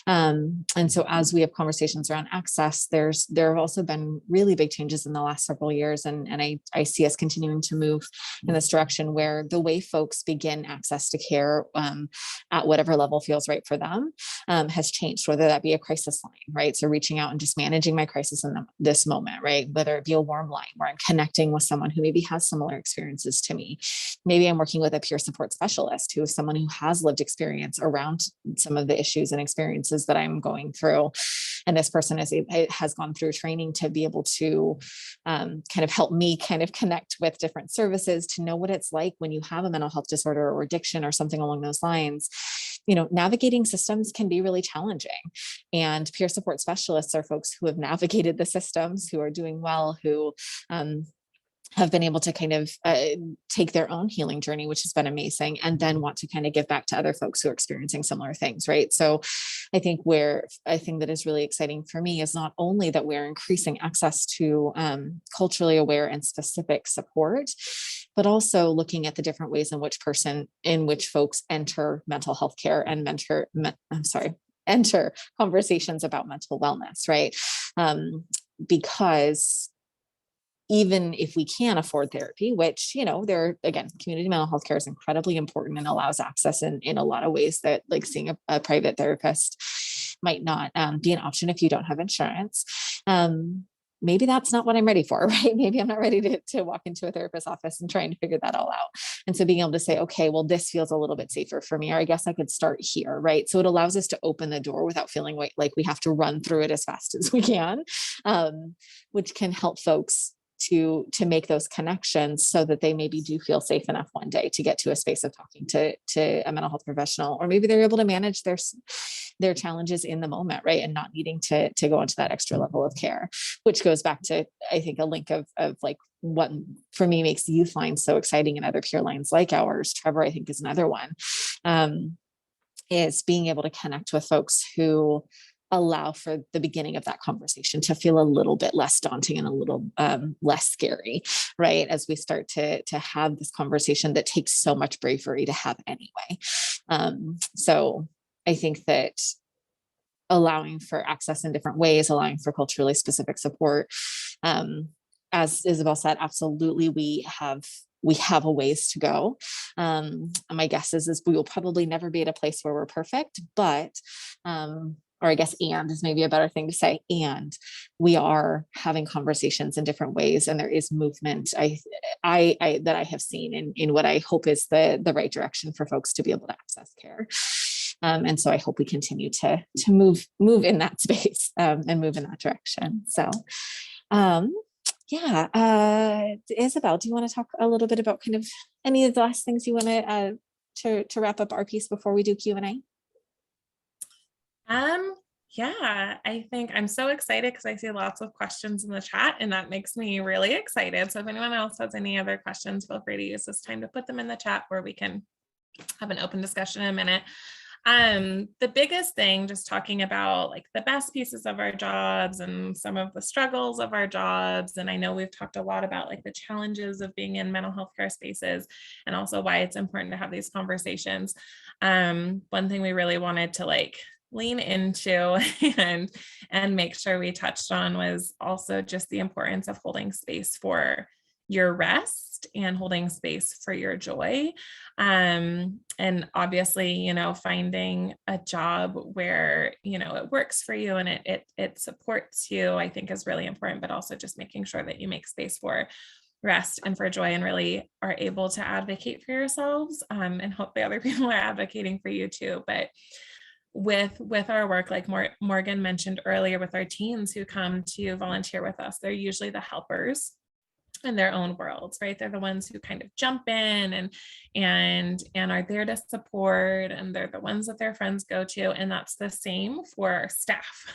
Speaker 3: And so as we have conversations around access, there have also been really big changes in the last several years. And I see us continuing to move in this direction where the way folks begin access to care at whatever level feels right for them has changed, whether that be a crisis line, right? So reaching out and just managing my crisis in this moment, right? Whether it be a warm line where I'm connecting with someone who maybe has similar experiences to me. Maybe I'm working with a peer support specialist who is someone who has lived experience around some of the issues and experiences that I'm going through. And this person has gone through training to be able to kind of help me kind of connect with different services to know what it's like when you have a mental health disorder or addiction or something along those lines. Navigating systems can be really challenging. And peer support specialists are folks who have navigated the systems, who are doing well, who have been able to kind of take their own healing journey, which has been amazing, and then want to kind of give back to other folks who are experiencing similar things, right? So I think that is really exciting for me is not only that we're increasing access to culturally aware and specific support, but also looking at the different ways in which folks enter mental health care and enter conversations about mental wellness, right? Because even if we can afford therapy, which, again, community mental health care is incredibly important and allows access in a lot of ways that, like, seeing a private therapist might not be an option if you don't have insurance. Maybe that's not what I'm ready for, right? Maybe I'm not ready to walk into a therapist's office and trying to figure that all out. And so being able to say, okay, well, this feels a little bit safer for me, or I guess I could start here, right? So it allows us to open the door without feeling like we have to run through it as fast as we can, which can help folks to make those connections so that they maybe do feel safe enough one day to get to a space of talking to a mental health professional, or maybe they're able to manage their challenges in the moment, right? And not needing to go into that extra level of care, which goes back to, I think, a link of like what for me makes youth lines so exciting and other care lines like ours. Trevor, I think, is another one, is being able to connect with folks who allow for the beginning of that conversation to feel a little bit less daunting and a little less scary, right? As we start to have this conversation that takes so much bravery to have anyway. So I think that allowing for access in different ways, allowing for culturally specific support, as Isabel said, absolutely, we have a ways to go. My guess is we will probably never be at a place where we're perfect, but or I guess and is maybe a better thing to say. And we are having conversations in different ways, and there is movement I that I have seen in what I hope is the right direction for folks to be able to access care. And so I hope we continue to move in that space and move in that direction. So yeah, Isabel, do you want to talk a little bit about kind of any of the last things you want to wrap up our piece before we do Q&A?
Speaker 2: Yeah, I think I'm so excited because I see lots of questions in the chat, and that makes me really excited. So if anyone else has any other questions, feel free to use this time to put them in the chat, where we can have an open discussion in a minute. The biggest thing, just talking about like the best pieces of our jobs and some of the struggles of our jobs. And I know we've talked a lot about like the challenges of being in mental health care spaces, and also why it's important to have these conversations. One thing we really wanted to like lean into and make sure we touched on was also just the importance of holding space for your rest and holding space for your joy. And obviously, you know, finding a job where, you know, it works for you and it supports you, I think is really important, but also just making sure that you make space for rest and for joy and really are able to advocate for yourselves, and hopefully other people are advocating for you too. But with our work, like Morgan mentioned earlier, with our teens who come to volunteer with us, they're usually the helpers in their own worlds, right? They're the ones who kind of jump in and are there to support, and they're the ones that their friends go to, and that's the same for our staff.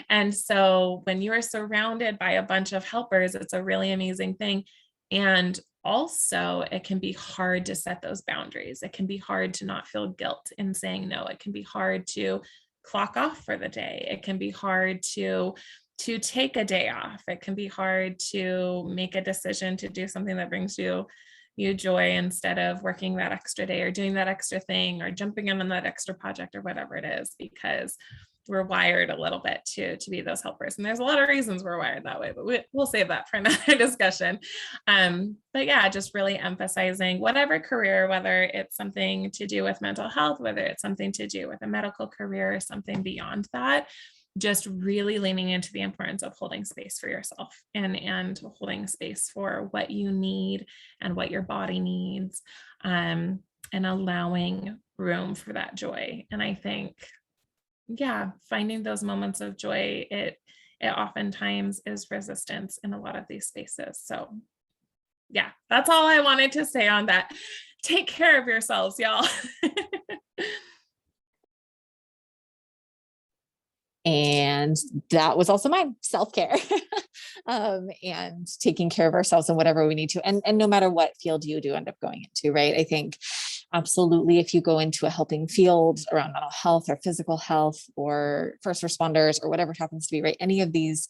Speaker 2: And so when you are surrounded by a bunch of helpers, it's a really amazing thing. And also, it can be hard to set those boundaries. It can be hard to not feel guilt in saying no. It can be hard to clock off for the day. It can be hard to take a day off. It can be hard to make a decision to do something that brings you joy instead of working that extra day or doing that extra thing or jumping in on that extra project or whatever it is, because we're wired a little bit to be those helpers. And there's a lot of reasons we're wired that way, but we'll save that for another discussion. But yeah, just really emphasizing whatever career, whether it's something to do with mental health, whether it's something to do with a medical career or something beyond that, just really leaning into the importance of holding space for yourself and holding space for what you need and what your body needs, and allowing room for that joy. And I think, yeah, finding those moments of joy, it oftentimes is resistance in a lot of these spaces. So yeah, that's all I wanted to say on that. Take care of yourselves, y'all.
Speaker 3: And that was also my self-care, and taking care of ourselves in whatever we need to. And no matter what field you do end up going into, right? I think absolutely, if you go into a helping field around mental health or physical health or first responders or whatever it happens to be, right? Any of these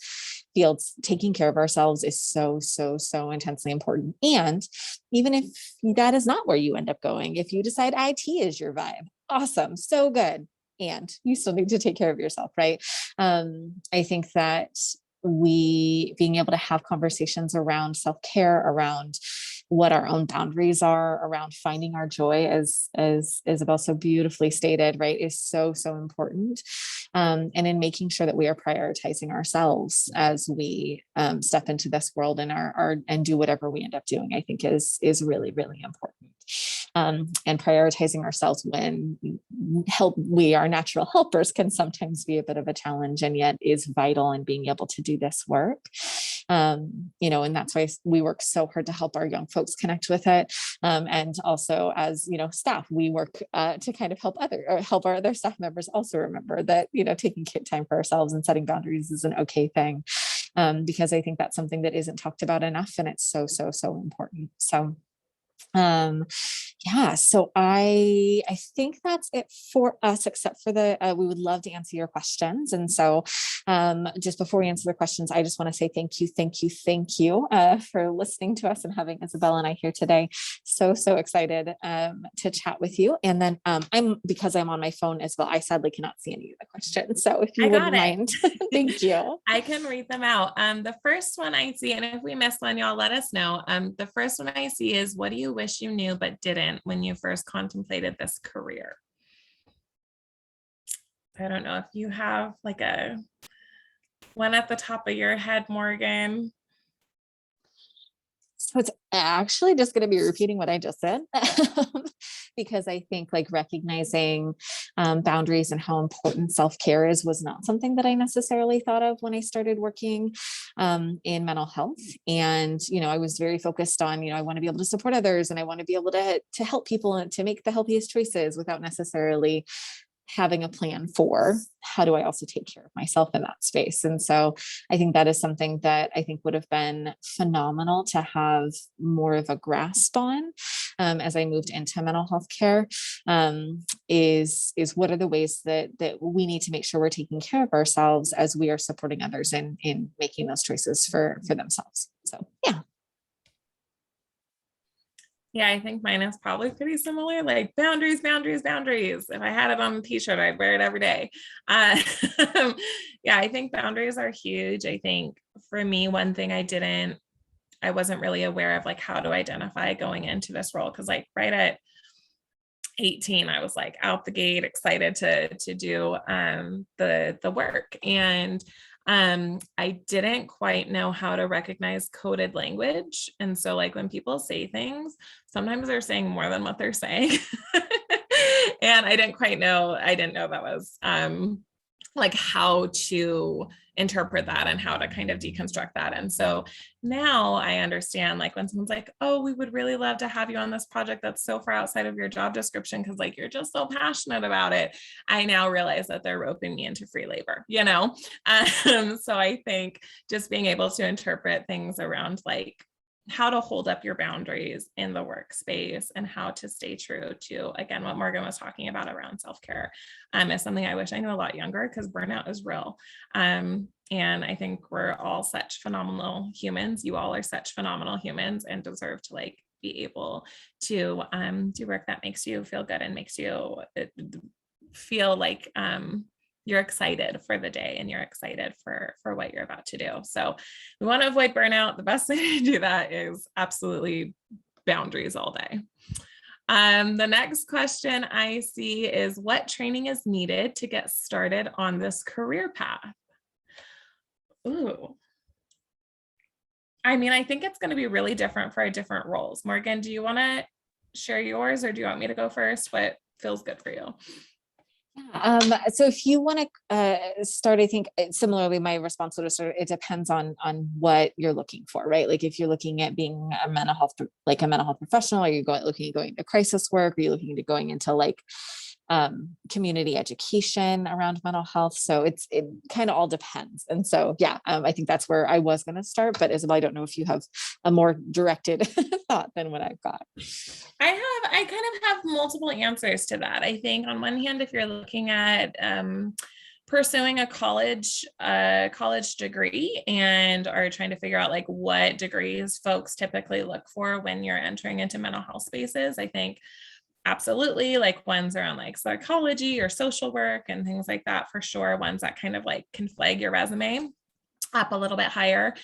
Speaker 3: fields, taking care of ourselves is so, so, so intensely important. And even if that is not where you end up going, if you decide IT is your vibe, awesome, so good. And you still need to take care of yourself, right? I think that being able to have conversations around self-care, around what our own boundaries are, around finding our joy, as Isabel so beautifully stated, right, is so, so important. And in making sure that we are prioritizing ourselves as we step into this world and do whatever we end up doing, I think is really, really important. And prioritizing ourselves when we are natural helpers can sometimes be a bit of a challenge, and yet is vital in being able to do this work. And that's why we work so hard to help our young folks connect with it. And also as, staff, we work to kind of help our other staff members also remember that, taking time for ourselves and setting boundaries is an okay thing. Because I think that's something that isn't talked about enough, and it's so, so, so important. So so I think that's it for us, except for we would love to answer your questions. And so just before we answer the questions, I just want to say thank you for listening to us and having Isabel and I here today. So excited to chat with you. And then because I'm on my phone as well, I sadly cannot see any of the questions. So if you wouldn't mind, thank you.
Speaker 2: I can read them out. The first one I see, and if we miss one, y'all let us know. The first one I see is, what do you wish you knew but didn't when you first contemplated this career? I don't know if you have like a one at the top of your head, Morgan.
Speaker 3: So it's actually just going to be repeating what I just said, because I think like recognizing boundaries and how important self-care is was not something that I necessarily thought of when I started working in mental health. And, I was very focused on, I want to be able to support others, and I want to be able to help people and to make the healthiest choices without necessarily having a plan for how do I also take care of myself in that space. And so I think that is something that I think would have been phenomenal to have more of a grasp on as I moved into mental health care, is what are the ways that we need to make sure we're taking care of ourselves as we are supporting others in making those choices for themselves. So yeah.
Speaker 2: Yeah, I think mine is probably pretty similar, like boundaries. If I had it on a t-shirt, I'd wear it every day. Yeah, I think boundaries are huge. I think for me, one thing I wasn't really aware of, like, how to identify going into this role. Cause like right at 18, I was like out the gate, excited to do the work. And I didn't quite know how to recognize coded language. And so like when people say things, sometimes they're saying more than what they're saying. And I didn't know that was like how to interpret that and how to kind of deconstruct that. And so now I understand, like when someone's like, oh, we would really love to have you on this project that's so far outside of your job description because like you're just so passionate about it. I now realize that they're roping me into free labor, So I think just being able to interpret things around like how to hold up your boundaries in the workspace and how to stay true to, again, what Morgan was talking about around self-care is something I wish I knew a lot younger, because burnout is real. And I think we're all such phenomenal humans. You all are such phenomenal humans and deserve to like be able to do work that makes you feel good and makes you feel like you're excited for the day and you're excited for what you're about to do. So we want to avoid burnout. The best way to do that is absolutely boundaries all day. The next question I see is, what training is needed to get started on this career path? Ooh. I mean, I think it's going to be really different for different roles. Morgan, do you want to share yours or do you want me to go first? What feels good for you?
Speaker 3: So if you want to start, I think similarly, my response would start, it depends on what you're looking for, right? Like if you're looking at being a mental health professional, are you looking at going into crisis work? Are you looking at going into like community education around mental health? So it kind of all depends. And so, yeah, I think that's where I was going to start, but Isabel, I don't know if you have a more directed thought than what I've got.
Speaker 2: I kind of have multiple answers to that. I think on one hand, if you're looking at pursuing a college degree and are trying to figure out like what degrees folks typically look for when you're entering into mental health spaces, I think absolutely like ones around like psychology or social work and things like that, for sure. Ones that kind of like can flag your resume up a little bit higher.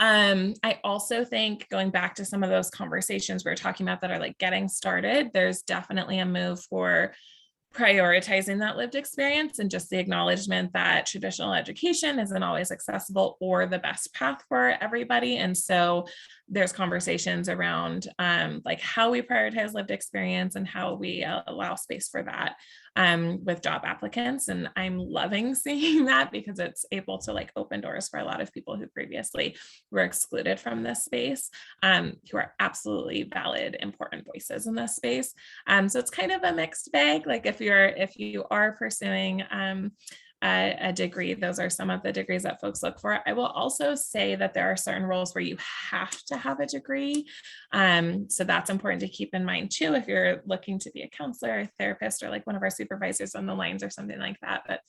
Speaker 2: I also think, going back to some of those conversations we were talking about that are like getting started, there's definitely a move for prioritizing that lived experience and just the acknowledgement that traditional education isn't always accessible or the best path for everybody. And so there's conversations around like how we prioritize lived experience and how we allow space for that with job applicants. And I'm loving seeing that because it's able to like open doors for a lot of people who previously were excluded from this space, who are absolutely valid, important voices in this space. So it's kind of a mixed bag. Like if you are pursuing a degree, those are some of the degrees that folks look for. I will also say that there are certain roles where you have to have a degree. So that's important to keep in mind too, if you're looking to be a counselor, a therapist, or like one of our supervisors on the lines or something like that. But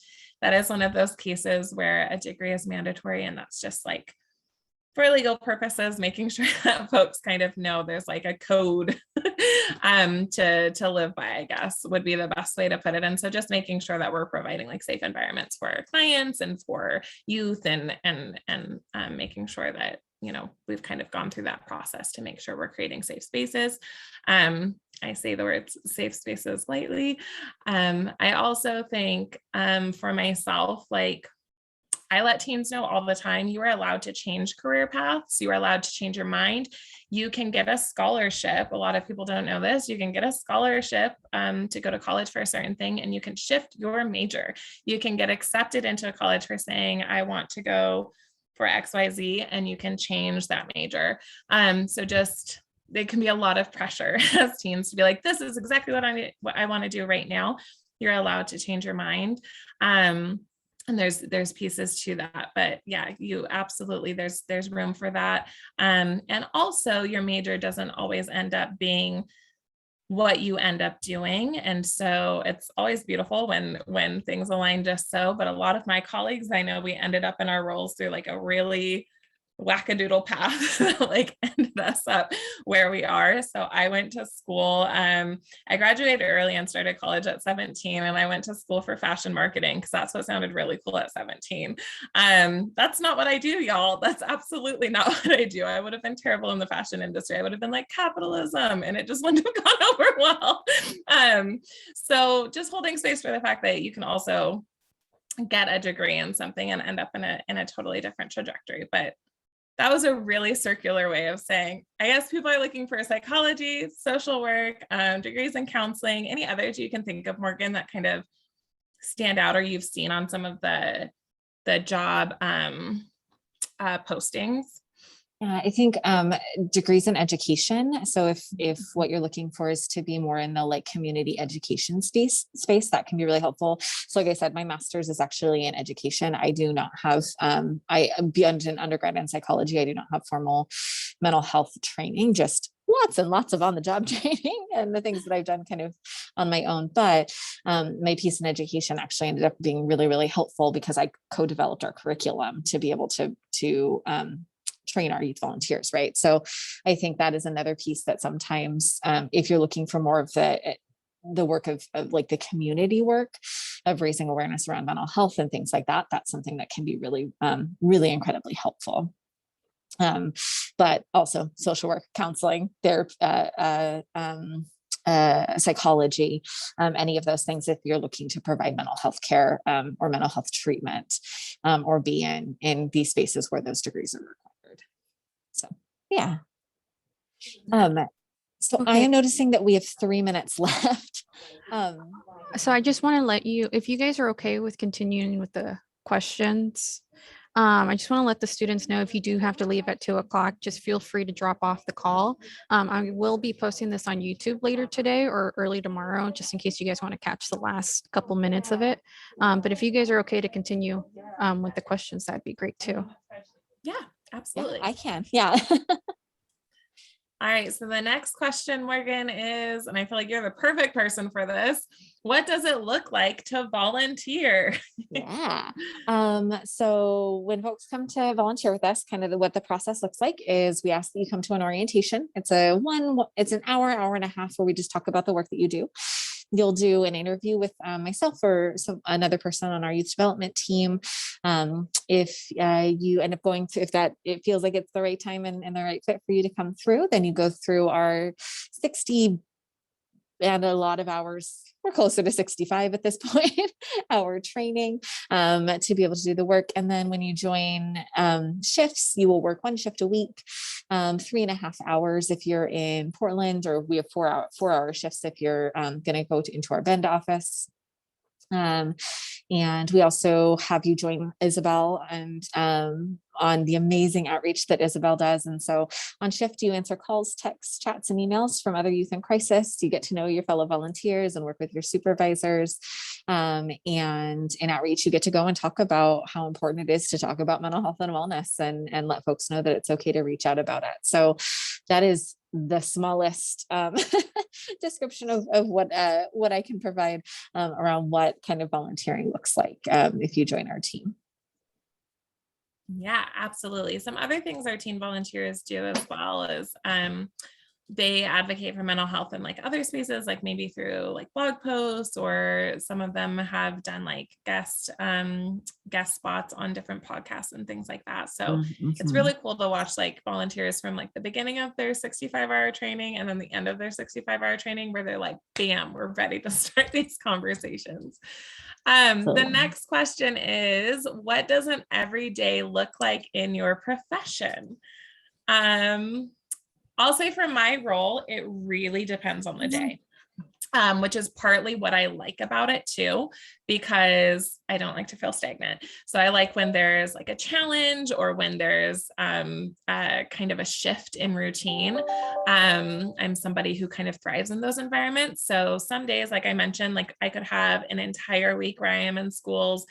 Speaker 2: that is one of those cases where a degree is mandatory, and that's just like for legal purposes, making sure that folks kind of know there's like a code to live by, I guess, would be the best way to put it. And so just making sure that we're providing like safe environments for our clients and for youth, and making sure that, you know, we've kind of gone through that process to make sure we're creating safe spaces. I say the words safe spaces lightly. I also think for myself, like, I let teens know all the time, you are allowed to change career paths. You are allowed to change your mind. You can get a scholarship. A lot of people don't know this. You can get a scholarship to go to college for a certain thing, and you can shift your major. You can get accepted into a college for saying, I want to go for XYZ, and you can change that major. So just, there can be a lot of pressure as teens to be like, this is exactly what I want to do right now. You're allowed to change your mind. And there's pieces to that, but yeah, you absolutely, there's room for that. And also your major doesn't always end up being what you end up doing. And so it's always beautiful when things align just so, but a lot of my colleagues, I know we ended up in our roles through like a really wackadoodle path that like ended us up where we are. So I went to school. I graduated early and started college at 17, and I went to school for fashion marketing because that's what sounded really cool at 17. That's not what I do, y'all. That's absolutely not what I do. I would have been terrible in the fashion industry. I would have been like capitalism, and it just wouldn't have gone over well. So just holding space for the fact that you can also get a degree in something and end up in a totally different trajectory. But that was a really circular way of saying, I guess people are looking for psychology, social work, degrees in counseling, any others you can think of, Morgan, that kind of stand out or you've seen on some of the job postings.
Speaker 3: I think degrees in education. So if what you're looking for is to be more in the like community education space, that can be really helpful. So like I said, my master's is actually in education. I do not have, beyond an undergrad in psychology, I do not have formal mental health training, just lots and lots of on-the-job training and the things that I've done kind of on my own. But my piece in education actually ended up being really, really helpful because I co-developed our curriculum to be able to train our youth volunteers, right? So I think that is another piece that sometimes if you're looking for more of the work of like the community work of raising awareness around mental health and things like that, that's something that can be really, really incredibly helpful. But also social work, counseling, therapy, psychology, any of those things, if you're looking to provide mental health care or mental health treatment or be in these spaces where those degrees are required. So, yeah. So okay. I am noticing that we have 3 minutes left.
Speaker 1: So I just want to let you, if you guys are okay with continuing with the questions, I just want to let the students know if you do have to leave at 2:00, just feel free to drop off the call. I will be posting this on YouTube later today or early tomorrow, just in case you guys want to catch the last couple minutes of it. But if you guys are okay to continue with the questions, that'd be great too.
Speaker 2: Yeah, absolutely.
Speaker 3: Yeah, I can. Yeah.
Speaker 2: All right. So the next question, Morgan, is, and I feel like you're the perfect person for this. What does it look like to volunteer?
Speaker 3: Yeah. So when folks come to volunteer with us, kind of what the process looks like is we ask that you come to an orientation. It's an hour and a half where we just talk about the work that you do. You'll do an interview with myself or another person on our youth development team. If you end up going to, it feels like it's the right time and the right fit for you to come through, then you go through our 60 and a lot of hours, we're closer to 65 at this point, hour training to be able to do the work. And then when you join shifts, you will work one shift a week, 3.5 hours if you're in Portland, or we have 4-hour shifts if you're going to go into our Bend office. And we also have you join Isabel and on the amazing outreach that Isabel does. And so on shift, you answer calls, texts, chats, and emails from other youth in crisis. You get to know your fellow volunteers and work with your supervisors. And in outreach, you get to go and talk about how important it is to talk about mental health and wellness, and let folks know that it's okay to reach out about it. So that is the smallest description of what I can provide around what kind of volunteering looks like if you join our team.
Speaker 2: Yeah, absolutely. Some other things our teen volunteers do as well is they advocate for mental health in like other spaces, like maybe through like blog posts, or some of them have done like guest spots on different podcasts and things like that. So it's really cool to watch like volunteers from like the beginning of their 65-hour training and then the end of their 65-hour training, where they're like, bam, we're ready to start these conversations. The next question is, what does an everyday look like in your profession? I'll say for my role, it really depends on the day, which is partly what I like about it too, because I don't like to feel stagnant. So I like when there's like a challenge, or when there's kind of a shift in routine. I'm somebody who kind of thrives in those environments. So some days, like I mentioned, like I could have an entire week where I am in schools,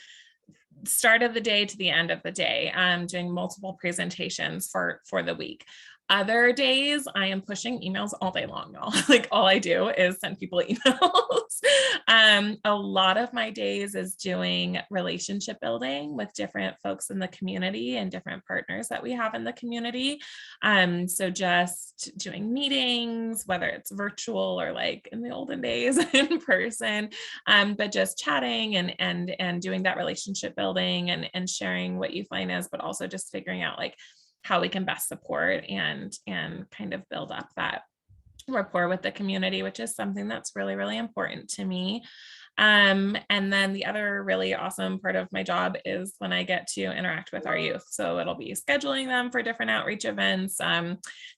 Speaker 2: start of the day to the end of the day, doing multiple presentations for the week. Other days I am pushing emails all day long, y'all. Like all I do is send people emails. A lot of my days is doing relationship building with different folks in the community and different partners that we have in the community. So just doing meetings, whether it's virtual or like in the olden days in person, but just chatting and doing that relationship building and sharing what you find is, but also just figuring out like how we can best support and kind of build up that rapport with the community, which is something that's really, really important to me. And then the other really awesome part of my job is when I get to interact with our youth. So it'll be scheduling them for different outreach events,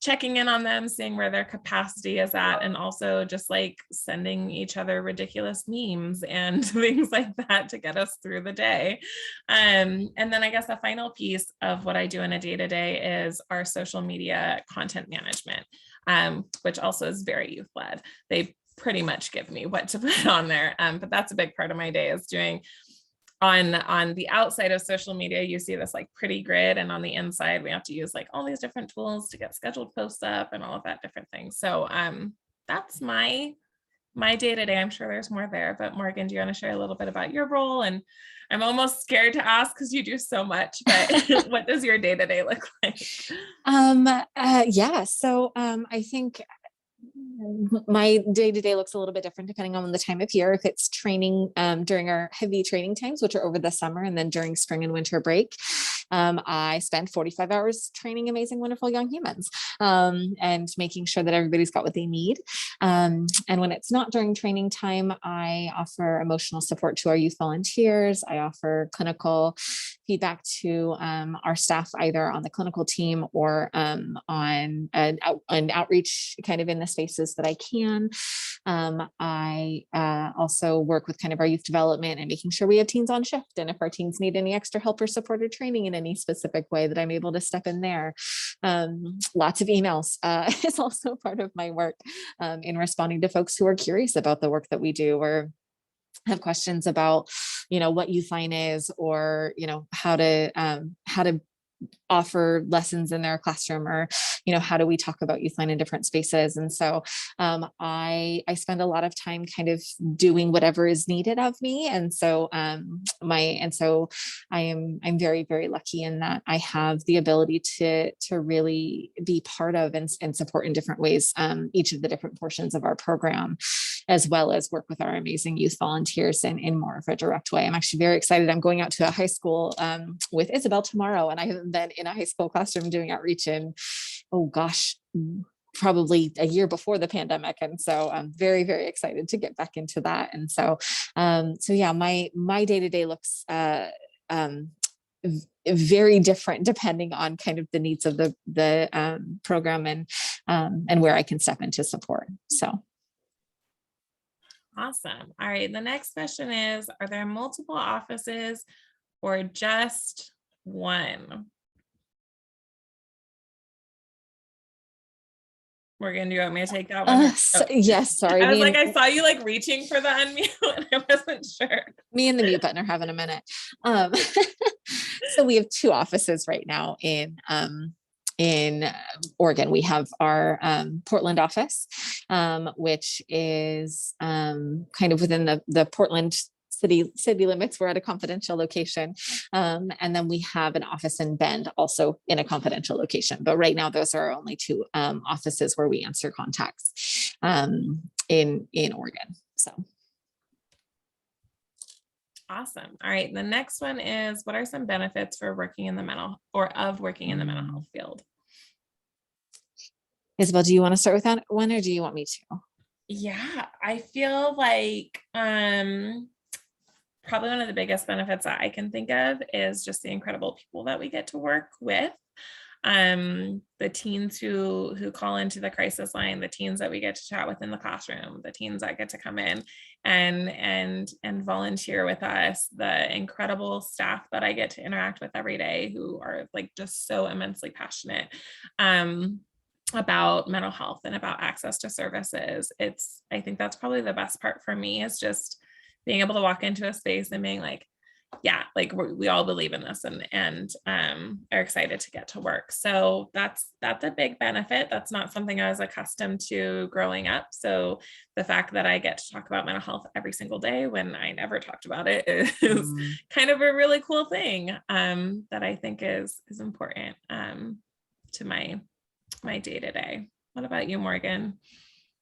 Speaker 2: checking in on them, seeing where their capacity is at, and also just like sending each other ridiculous memes and things like that to get us through the day. And then I guess the final piece of what I do in a day-to-day is our social media content management, which also is very youth-led. They pretty much give me what to put on there. But that's a big part of my day, is doing on the outside of social media, you see this like pretty grid, and on the inside, we have to use like all these different tools to get scheduled posts up and all of that different things. So that's my day-to-day. I'm sure there's more there, but Morgan, do you want to share a little bit about your role? And I'm almost scared to ask because you do so much, but what does your day-to-day look like?
Speaker 3: Yeah. So I think my day-to-day looks a little bit different depending on the time of year. If it's training during our heavy training times, which are over the summer, and then during spring and winter break, I spend 45 hours training amazing, wonderful young humans and making sure that everybody's got what they need. And when it's not during training time, I offer emotional support to our youth volunteers. I offer clinical feedback to our staff, either on the clinical team or on an outreach kind of in the spaces that I can. I also work with kind of our youth development and making sure we have teens on shift. And if our teens need any extra help or support or training in any specific way, that I'm able to step in there. Lots of emails is also part of my work in responding to folks who are curious about the work that we do, or have questions about, what youth line is, or, how to offer lessons in their classroom, or how do we talk about youth line in different spaces. And so I spend a lot of time kind of doing whatever is needed of me. And so I'm very, very lucky in that I have the ability to really be part of and support in different ways each of the different portions of our program, as well as work with our amazing youth volunteers in more of a direct way. I'm actually very excited. I'm going out to a high school with Isabel tomorrow, and I haven't been in a high school classroom doing outreach in, oh gosh, probably a year before the pandemic. And so I'm very, very excited to get back into that. And so, so yeah, my day-to-day looks, very different depending on kind of the needs of the program and where I can step into support. So.
Speaker 2: Awesome. All right. The next question is, are there multiple offices or just one? Morgan, do you want me to take that one?
Speaker 3: Yes, sorry.
Speaker 2: I was like, I saw you like reaching for the unmute and I wasn't sure.
Speaker 3: Me and the mute button are having a minute. So we have 2 offices right now in Oregon. We have our Portland office, which is kind of within the Portland city limits. We're at a confidential location. And then we have an office in Bend, also in a confidential location. But right now, those are our only 2 offices where we answer contacts in Oregon. So.
Speaker 2: Awesome. All right. The next one is, what are some benefits for working in the mental health field?
Speaker 3: Isabel, do you want to start with that one or do you want me to?
Speaker 2: Yeah, I feel like probably one of the biggest benefits that I can think of is just the incredible people that we get to work with. The teens who call into the crisis line, the teens that we get to chat with in the classroom, the teens that get to come in and volunteer with us, the incredible staff that I get to interact with every day who are like just so immensely passionate about mental health and about access to services. I think that's probably the best part for me, is just being able to walk into a space and being like, yeah, like we all believe in this and are excited to get to work. So that's a big benefit. That's not something I was accustomed to growing up. So the fact that I get to talk about mental health every single day when I never talked about it is kind of a really cool thing that I think is important to my day-to-day. What about you, Morgan?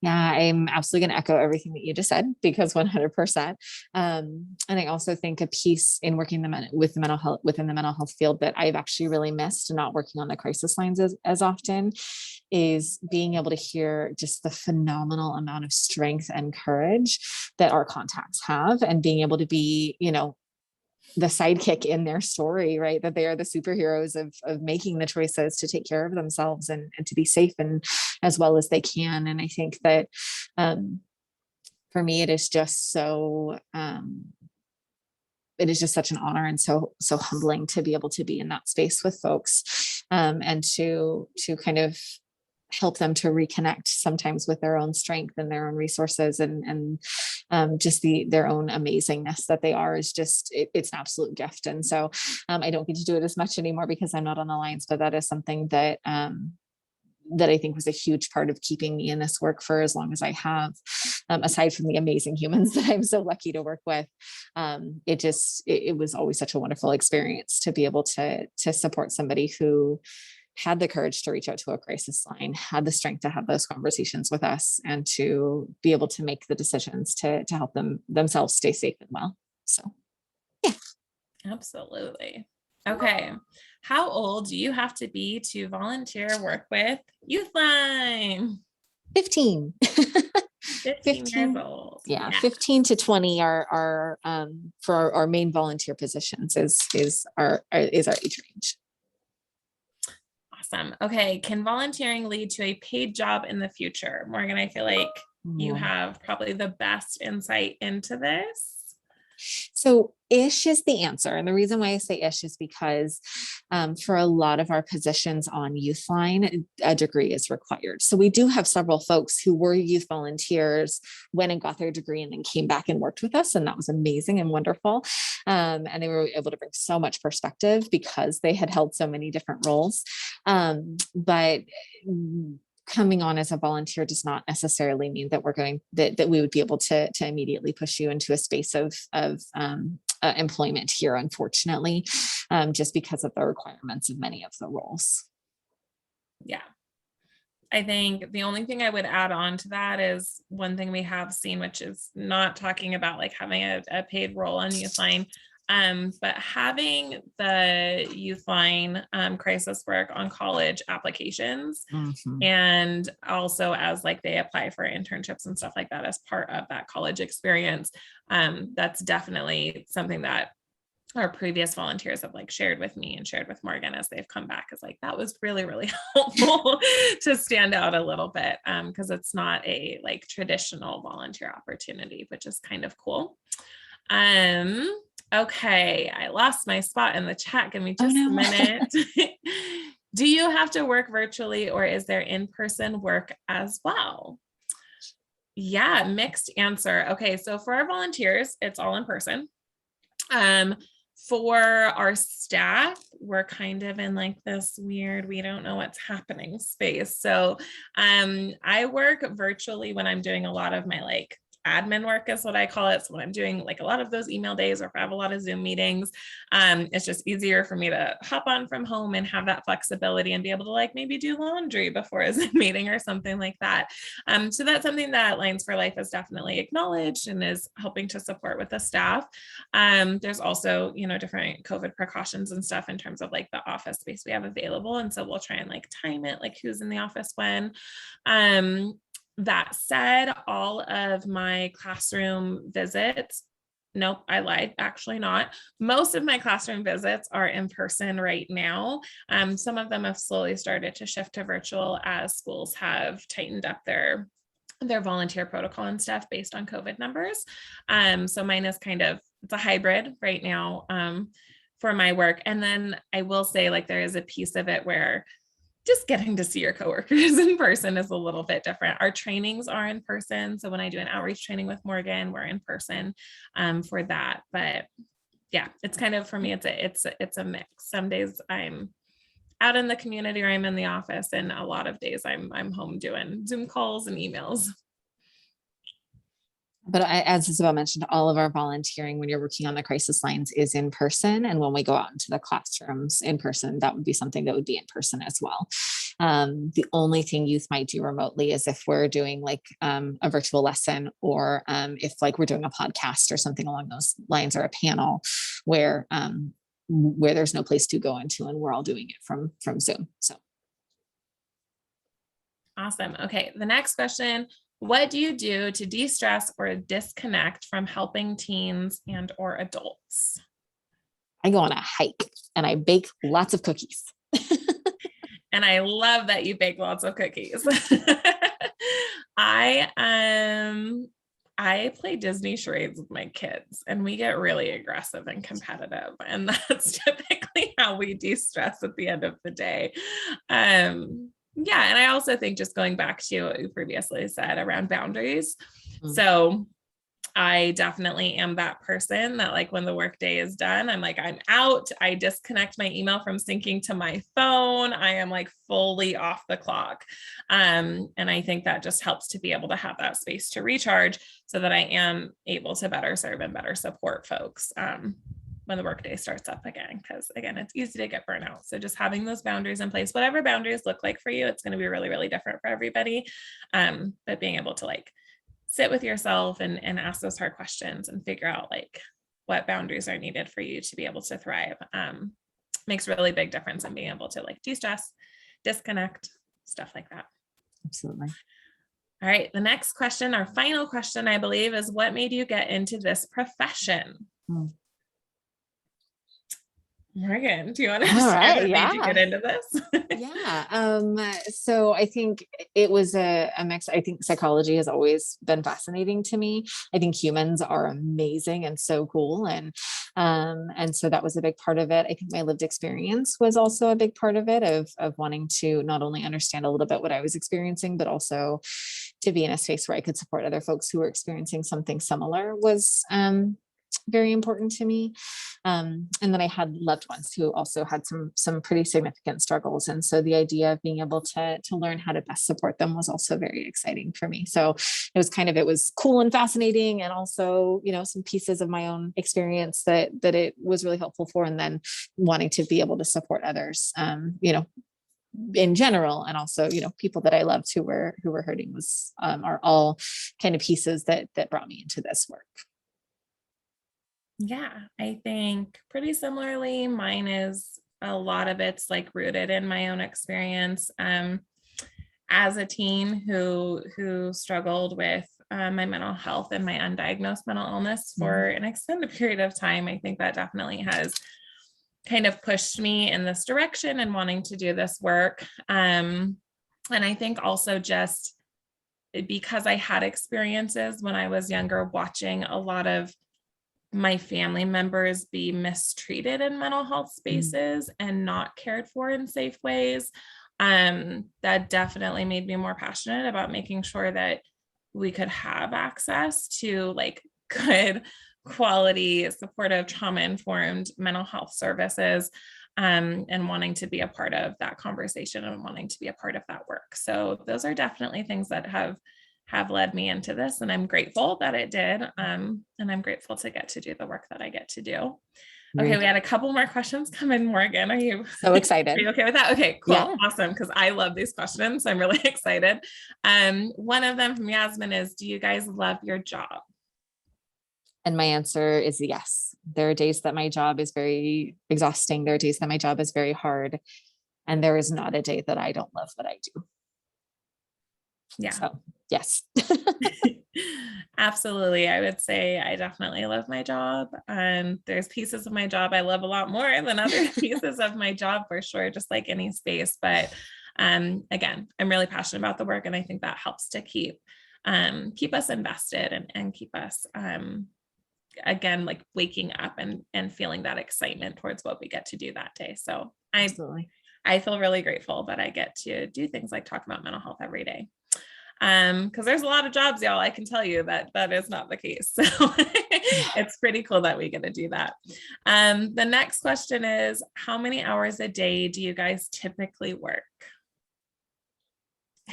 Speaker 3: Yeah, I'm absolutely going to echo everything that you just said, because 100%. And I also think a piece in working with the mental health within the mental health field that I've actually really missed, not working on the crisis lines as often, is being able to hear just the phenomenal amount of strength and courage that our contacts have, and being able to be, the sidekick in their story, right? That they are the superheroes of making the choices to take care of themselves and to be safe and as well as they can. And I think that for me, it is just so, it is just such an honor and so humbling to be able to be in that space with folks and to kind of help them to reconnect sometimes with their own strength and their own resources and just their own amazingness that they are is just, it's an absolute gift. And so I don't get to do it as much anymore because I'm not on the lines, but that is something that I think was a huge part of keeping me in this work for as long as I have, aside from the amazing humans that I'm so lucky to work with. It was always such a wonderful experience to be able to support somebody who had the courage to reach out to a crisis line, had the strength to have those conversations with us, and to be able to make the decisions to help themselves stay safe and well. So, yeah.
Speaker 2: Absolutely. Okay. How old do you have to be to volunteer work with Youthline?
Speaker 3: 15.
Speaker 2: 15 years old.
Speaker 3: Yeah, 15 to 20 are for our main volunteer positions is our age range.
Speaker 2: Awesome. Okay. Can volunteering lead to a paid job in the future? Morgan, I feel like you have probably the best insight into this.
Speaker 3: So ish is the answer. And the reason why I say ish is because for a lot of our positions on Youthline, a degree is required. So we do have several folks who were youth volunteers, went and got their degree and then came back and worked with us. And that was amazing and wonderful. And they were able to bring so much perspective because they had held so many different roles. But coming on as a volunteer does not necessarily mean that that we would be able to immediately push you into a space of employment here, unfortunately, just because of the requirements of many of the roles.
Speaker 2: Yeah. I think the only thing I would add on to that is one thing we have seen, which is not talking about like having a paid role on Youthline. But having the youth line crisis work on college applications, and also as like they apply for internships and stuff like that as part of that college experience, that's definitely something that our previous volunteers have like shared with me and shared with Morgan as they've come back, is like, that was really, really helpful to stand out a little bit, because it's not a like traditional volunteer opportunity, which is kind of cool. Okay, I lost my spot in the chat. Give me just a minute. Do you have to work virtually, or is there in-person work as well? Yeah, mixed answer. Okay, so for our volunteers, it's all in person. For our staff, we're kind of in like this weird, we don't know what's happening space. So I work virtually when I'm doing a lot of my like admin work is what I call it. So when I'm doing like a lot of those email days, or if I have a lot of Zoom meetings, it's just easier for me to hop on from home and have that flexibility and be able to like maybe do laundry before a Zoom meeting or something like that. So that's something that Lines for Life has definitely acknowledged and is helping to support with the staff. There's also, you know, different COVID precautions and stuff in terms of like the office space we have available. And so we'll try and like time it, like who's in the office when. That said, all of my classroom visits, nope, I lied, actually not. Most of my classroom visits are in person right now. Some of them have slowly started to shift to virtual as schools have tightened up their volunteer protocol and stuff based on COVID numbers. So mine is kind of, it's a hybrid right now for my work. And then I will say, like, there is a piece of it where just getting to see your coworkers in person is a little bit different. Our trainings are in person. So when I do an outreach training with Morgan, we're in person for that. But yeah, it's kind of, for me, it's a mix. Some days I'm out in the community or I'm in the office, and a lot of days I'm home doing Zoom calls and emails.
Speaker 3: But as Isabel mentioned, all of our volunteering when you're working on the crisis lines is in person. And when we go out into the classrooms in person, that would be something that would be in person as well. The only thing youth might do remotely is if we're doing like a virtual lesson, or if like we're doing a podcast or something along those lines, or a panel where there's no place to go into and we're all doing it from Zoom. So.
Speaker 2: Awesome. Okay. The next question: what do you do to de-stress or disconnect from helping teens and or adults?
Speaker 3: I go on a hike and I bake lots of cookies.
Speaker 2: And I love that you bake lots of cookies. I play Disney charades with my kids, and we get really aggressive and competitive. And that's typically how we de-stress at the end of the day. Yeah. And I also think, just going back to what you previously said around boundaries. So I definitely am that person that, like, when the workday is done, I'm like, I'm out. I disconnect my email from syncing to my phone. I am like fully off the clock. And I think that just helps to be able to have that space to recharge, so that I am able to better serve and better support folks when the workday starts up again. Because again, it's easy to get burnout. So just having those boundaries in place, whatever boundaries look like for you, it's going to be really, really different for everybody. But being able to like sit with yourself and ask those hard questions and figure out like what boundaries are needed for you to be able to thrive makes a really big difference in being able to like de-stress, disconnect, stuff like that.
Speaker 3: Absolutely.
Speaker 2: All right. The next question, our final question, I believe, is what made you get into this profession? Morgan, do you want to share what made you get into this?
Speaker 3: Yeah. So I think it was a mix. I think psychology has always been fascinating to me. I think humans are amazing and so cool. And so that was a big part of it. I think my lived experience was also a big part of it, of wanting to not only understand a little bit what I was experiencing, but also to be in a space where I could support other folks who were experiencing something similar was very important to me. And then I had loved ones who also had some pretty significant struggles. And so the idea of being able to learn how to best support them was also very exciting for me. So it was cool and fascinating. And also, some pieces of my own experience that it was really helpful for, and then wanting to be able to support others, in general, and also, people that I loved who were hurting are all kind of pieces that brought me into this work.
Speaker 2: Yeah, I think pretty similarly, mine is a lot of it's like rooted in my own experience. As a teen who struggled with my mental health and my undiagnosed mental illness for an extended period of time, I think that definitely has kind of pushed me in this direction and wanting to do this work. And I think also just because I had experiences when I was younger, watching a lot of my family members be mistreated in mental health spaces and not cared for in safe ways. That definitely made me more passionate about making sure that we could have access to like good quality, supportive, trauma-informed mental health services, and wanting to be a part of that conversation and wanting to be a part of that work. So those are definitely things that have led me into this, and I'm grateful that it did. And I'm grateful to get to do the work that I get to do. Okay, we had a couple more questions come in, Morgan. Are you
Speaker 3: so excited?
Speaker 2: Are you okay with that? Okay, cool.
Speaker 3: Yeah.
Speaker 2: Awesome. Because I love these questions. So I'm really excited. One of them from Yasmin is, do you guys love your job?
Speaker 3: And my answer is yes. There are days that my job is very exhausting. There are days that my job is very hard. And there is not a day that I don't love what I do.
Speaker 2: Yeah.
Speaker 3: So yes.
Speaker 2: Absolutely. I would say I definitely love my job. There's pieces of my job I love a lot more than other pieces of my job for sure, just like any space. But again, I'm really passionate about the work, and I think that helps to keep us invested and keep us again, like waking up and feeling that excitement towards what we get to do that day. So
Speaker 3: Absolutely.
Speaker 2: I feel really grateful that I get to do things like talk about mental health every day. Because there's a lot of jobs, y'all, I can tell you that is not the case. So it's pretty cool that we get to do that. The next question is, how many hours a day do you guys typically work?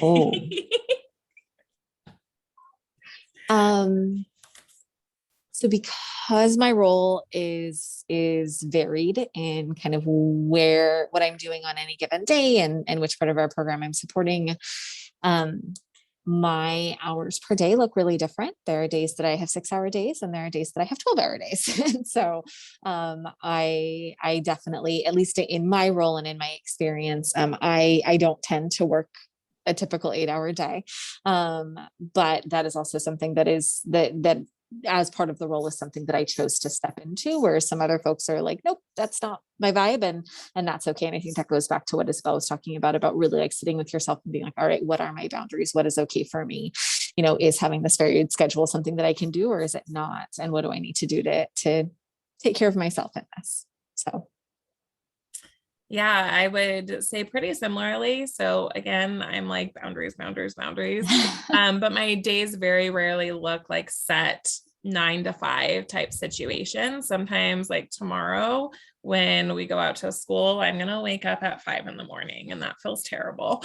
Speaker 3: Oh. So because my role is varied in kind of what I'm doing on any given day and which part of our program I'm supporting, my hours per day look really different. There are days that I have 6-hour days, and there are days that I have 12-hour days. And so I definitely, at least in my role and in my experience, I don't tend to work a typical 8-hour day. But that is also something that as part of the role is something that I chose to step into, where some other folks are like, nope, that's not my vibe. And that's okay. And I think that goes back to what Isabel was talking about really like sitting with yourself and being like, all right, what are my boundaries? What is okay for me? Is having this varied schedule something that I can do, or is it not? And what do I need to do to take care of myself in this? So.
Speaker 2: Yeah, I would say pretty similarly. So again, I'm like boundaries. But my days very rarely look like set 9 to 5 type situations. Sometimes like tomorrow when we go out to school, I'm going to wake up at 5 in the morning, and that feels terrible.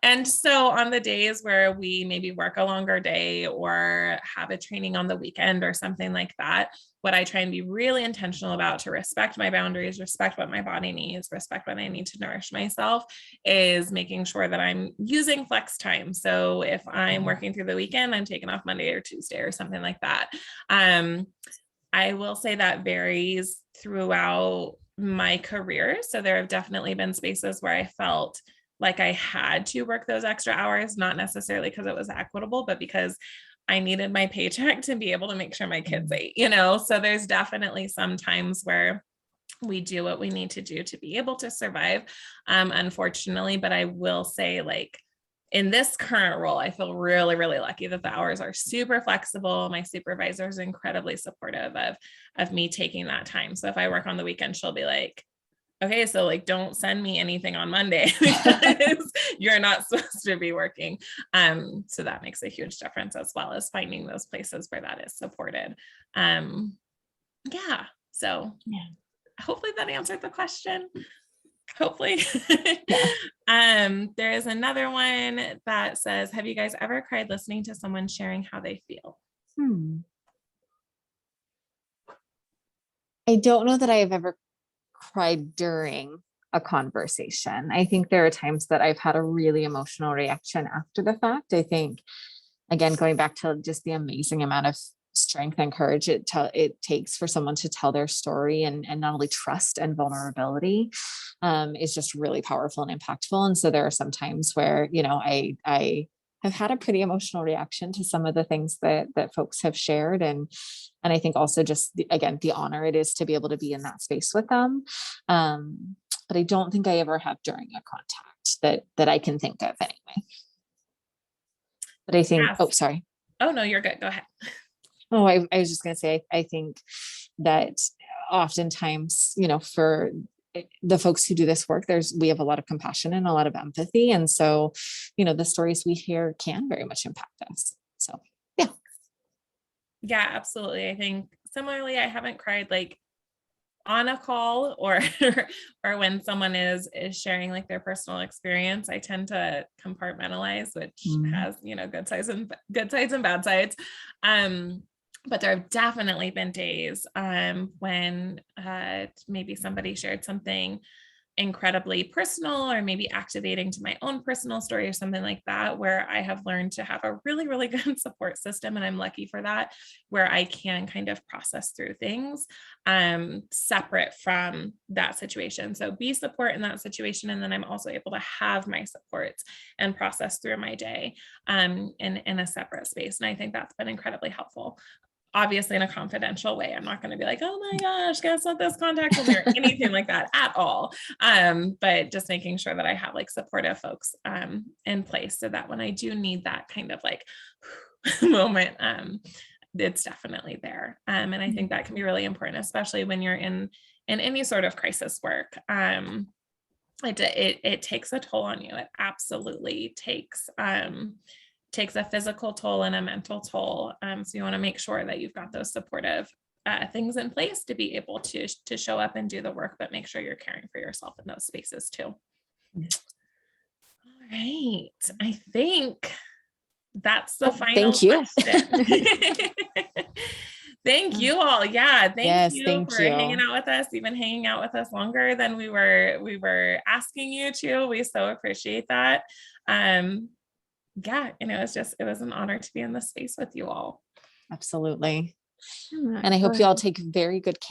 Speaker 2: And so on the days where we maybe work a longer day or have a training on the weekend or something like that, what I try and be really intentional about to respect my boundaries, respect what my body needs, respect what I need to nourish myself, is making sure that I'm using flex time. So if I'm working through the weekend, I'm taking off Monday or Tuesday or something like that. I will say that varies throughout my career. So there have definitely been spaces where I felt like I had to work those extra hours, not necessarily because it was equitable, but because I needed my paycheck to be able to make sure my kids ate, So there's definitely some times where we do what we need to do to be able to survive, unfortunately. But I will say, like, in this current role, I feel really, really lucky that the hours are super flexible. My supervisor is incredibly supportive of me taking that time. So if I work on the weekend, she'll be like, okay, so like, don't send me anything on Monday because you're not supposed to be working. So that makes a huge difference, as well as finding those places where that is supported. Yeah. So hopefully that answered the question. Hopefully. There is another one that says, have you guys ever cried listening to someone sharing how they feel?
Speaker 3: I don't know that I have ever cried during a conversation. I think there are times that I've had a really emotional reaction after the fact. I think, again, going back to just the amazing amount of strength and courage it takes for someone to tell their story, and not only trust and vulnerability, is just really powerful and impactful. And so there are some times where, I have had a pretty emotional reaction to some of the things that folks have shared. And I think also just again, the honor it is to be able to be in that space with them. But I don't think I ever have during a contact that I can think of anyway. But I think,
Speaker 2: Yes.
Speaker 3: oh, sorry.
Speaker 2: Oh, no, you're good. Go ahead.
Speaker 3: Oh, I was just going to say, I think that oftentimes, for the folks who do this work, we have a lot of compassion and a lot of empathy. And so, the stories we hear can very much impact us. So, yeah.
Speaker 2: Yeah, absolutely. I think similarly, I haven't cried like on a call or or when someone is sharing like their personal experience. I tend to compartmentalize, which has, good sides and bad sides. But there have definitely been days when maybe somebody shared something incredibly personal or maybe activating to my own personal story or something like that, where I have learned to have a really, really good support system. And I'm lucky for that, where I can kind of process through things separate from that situation. So be support in that situation. And then I'm also able to have my supports and process through my day in a separate space. And I think that's been incredibly helpful. Obviously in a confidential way. I'm not going to be like, oh my gosh, guess what, this contact with me, or anything like that at all. But just making sure that I have like supportive folks in place, so that when I do need that kind of like moment, it's definitely there. And I think that can be really important, especially when you're in any sort of crisis work. It takes a toll on you. It absolutely takes a physical toll and a mental toll. So you want to make sure that you've got those supportive things in place to be able to show up and do the work, but make sure you're caring for yourself in those spaces too. All right. I think that's the final
Speaker 3: Thank you.
Speaker 2: question. Thank you all. Yeah. Thank you for
Speaker 3: you.
Speaker 2: hanging out with us, even hanging out with us longer than we were asking you to. We so appreciate that. Yeah, it was an honor to be in this space with you all.
Speaker 3: Absolutely.
Speaker 1: Yeah,
Speaker 3: And I hope
Speaker 1: go
Speaker 3: you all
Speaker 1: ahead.
Speaker 3: take very good care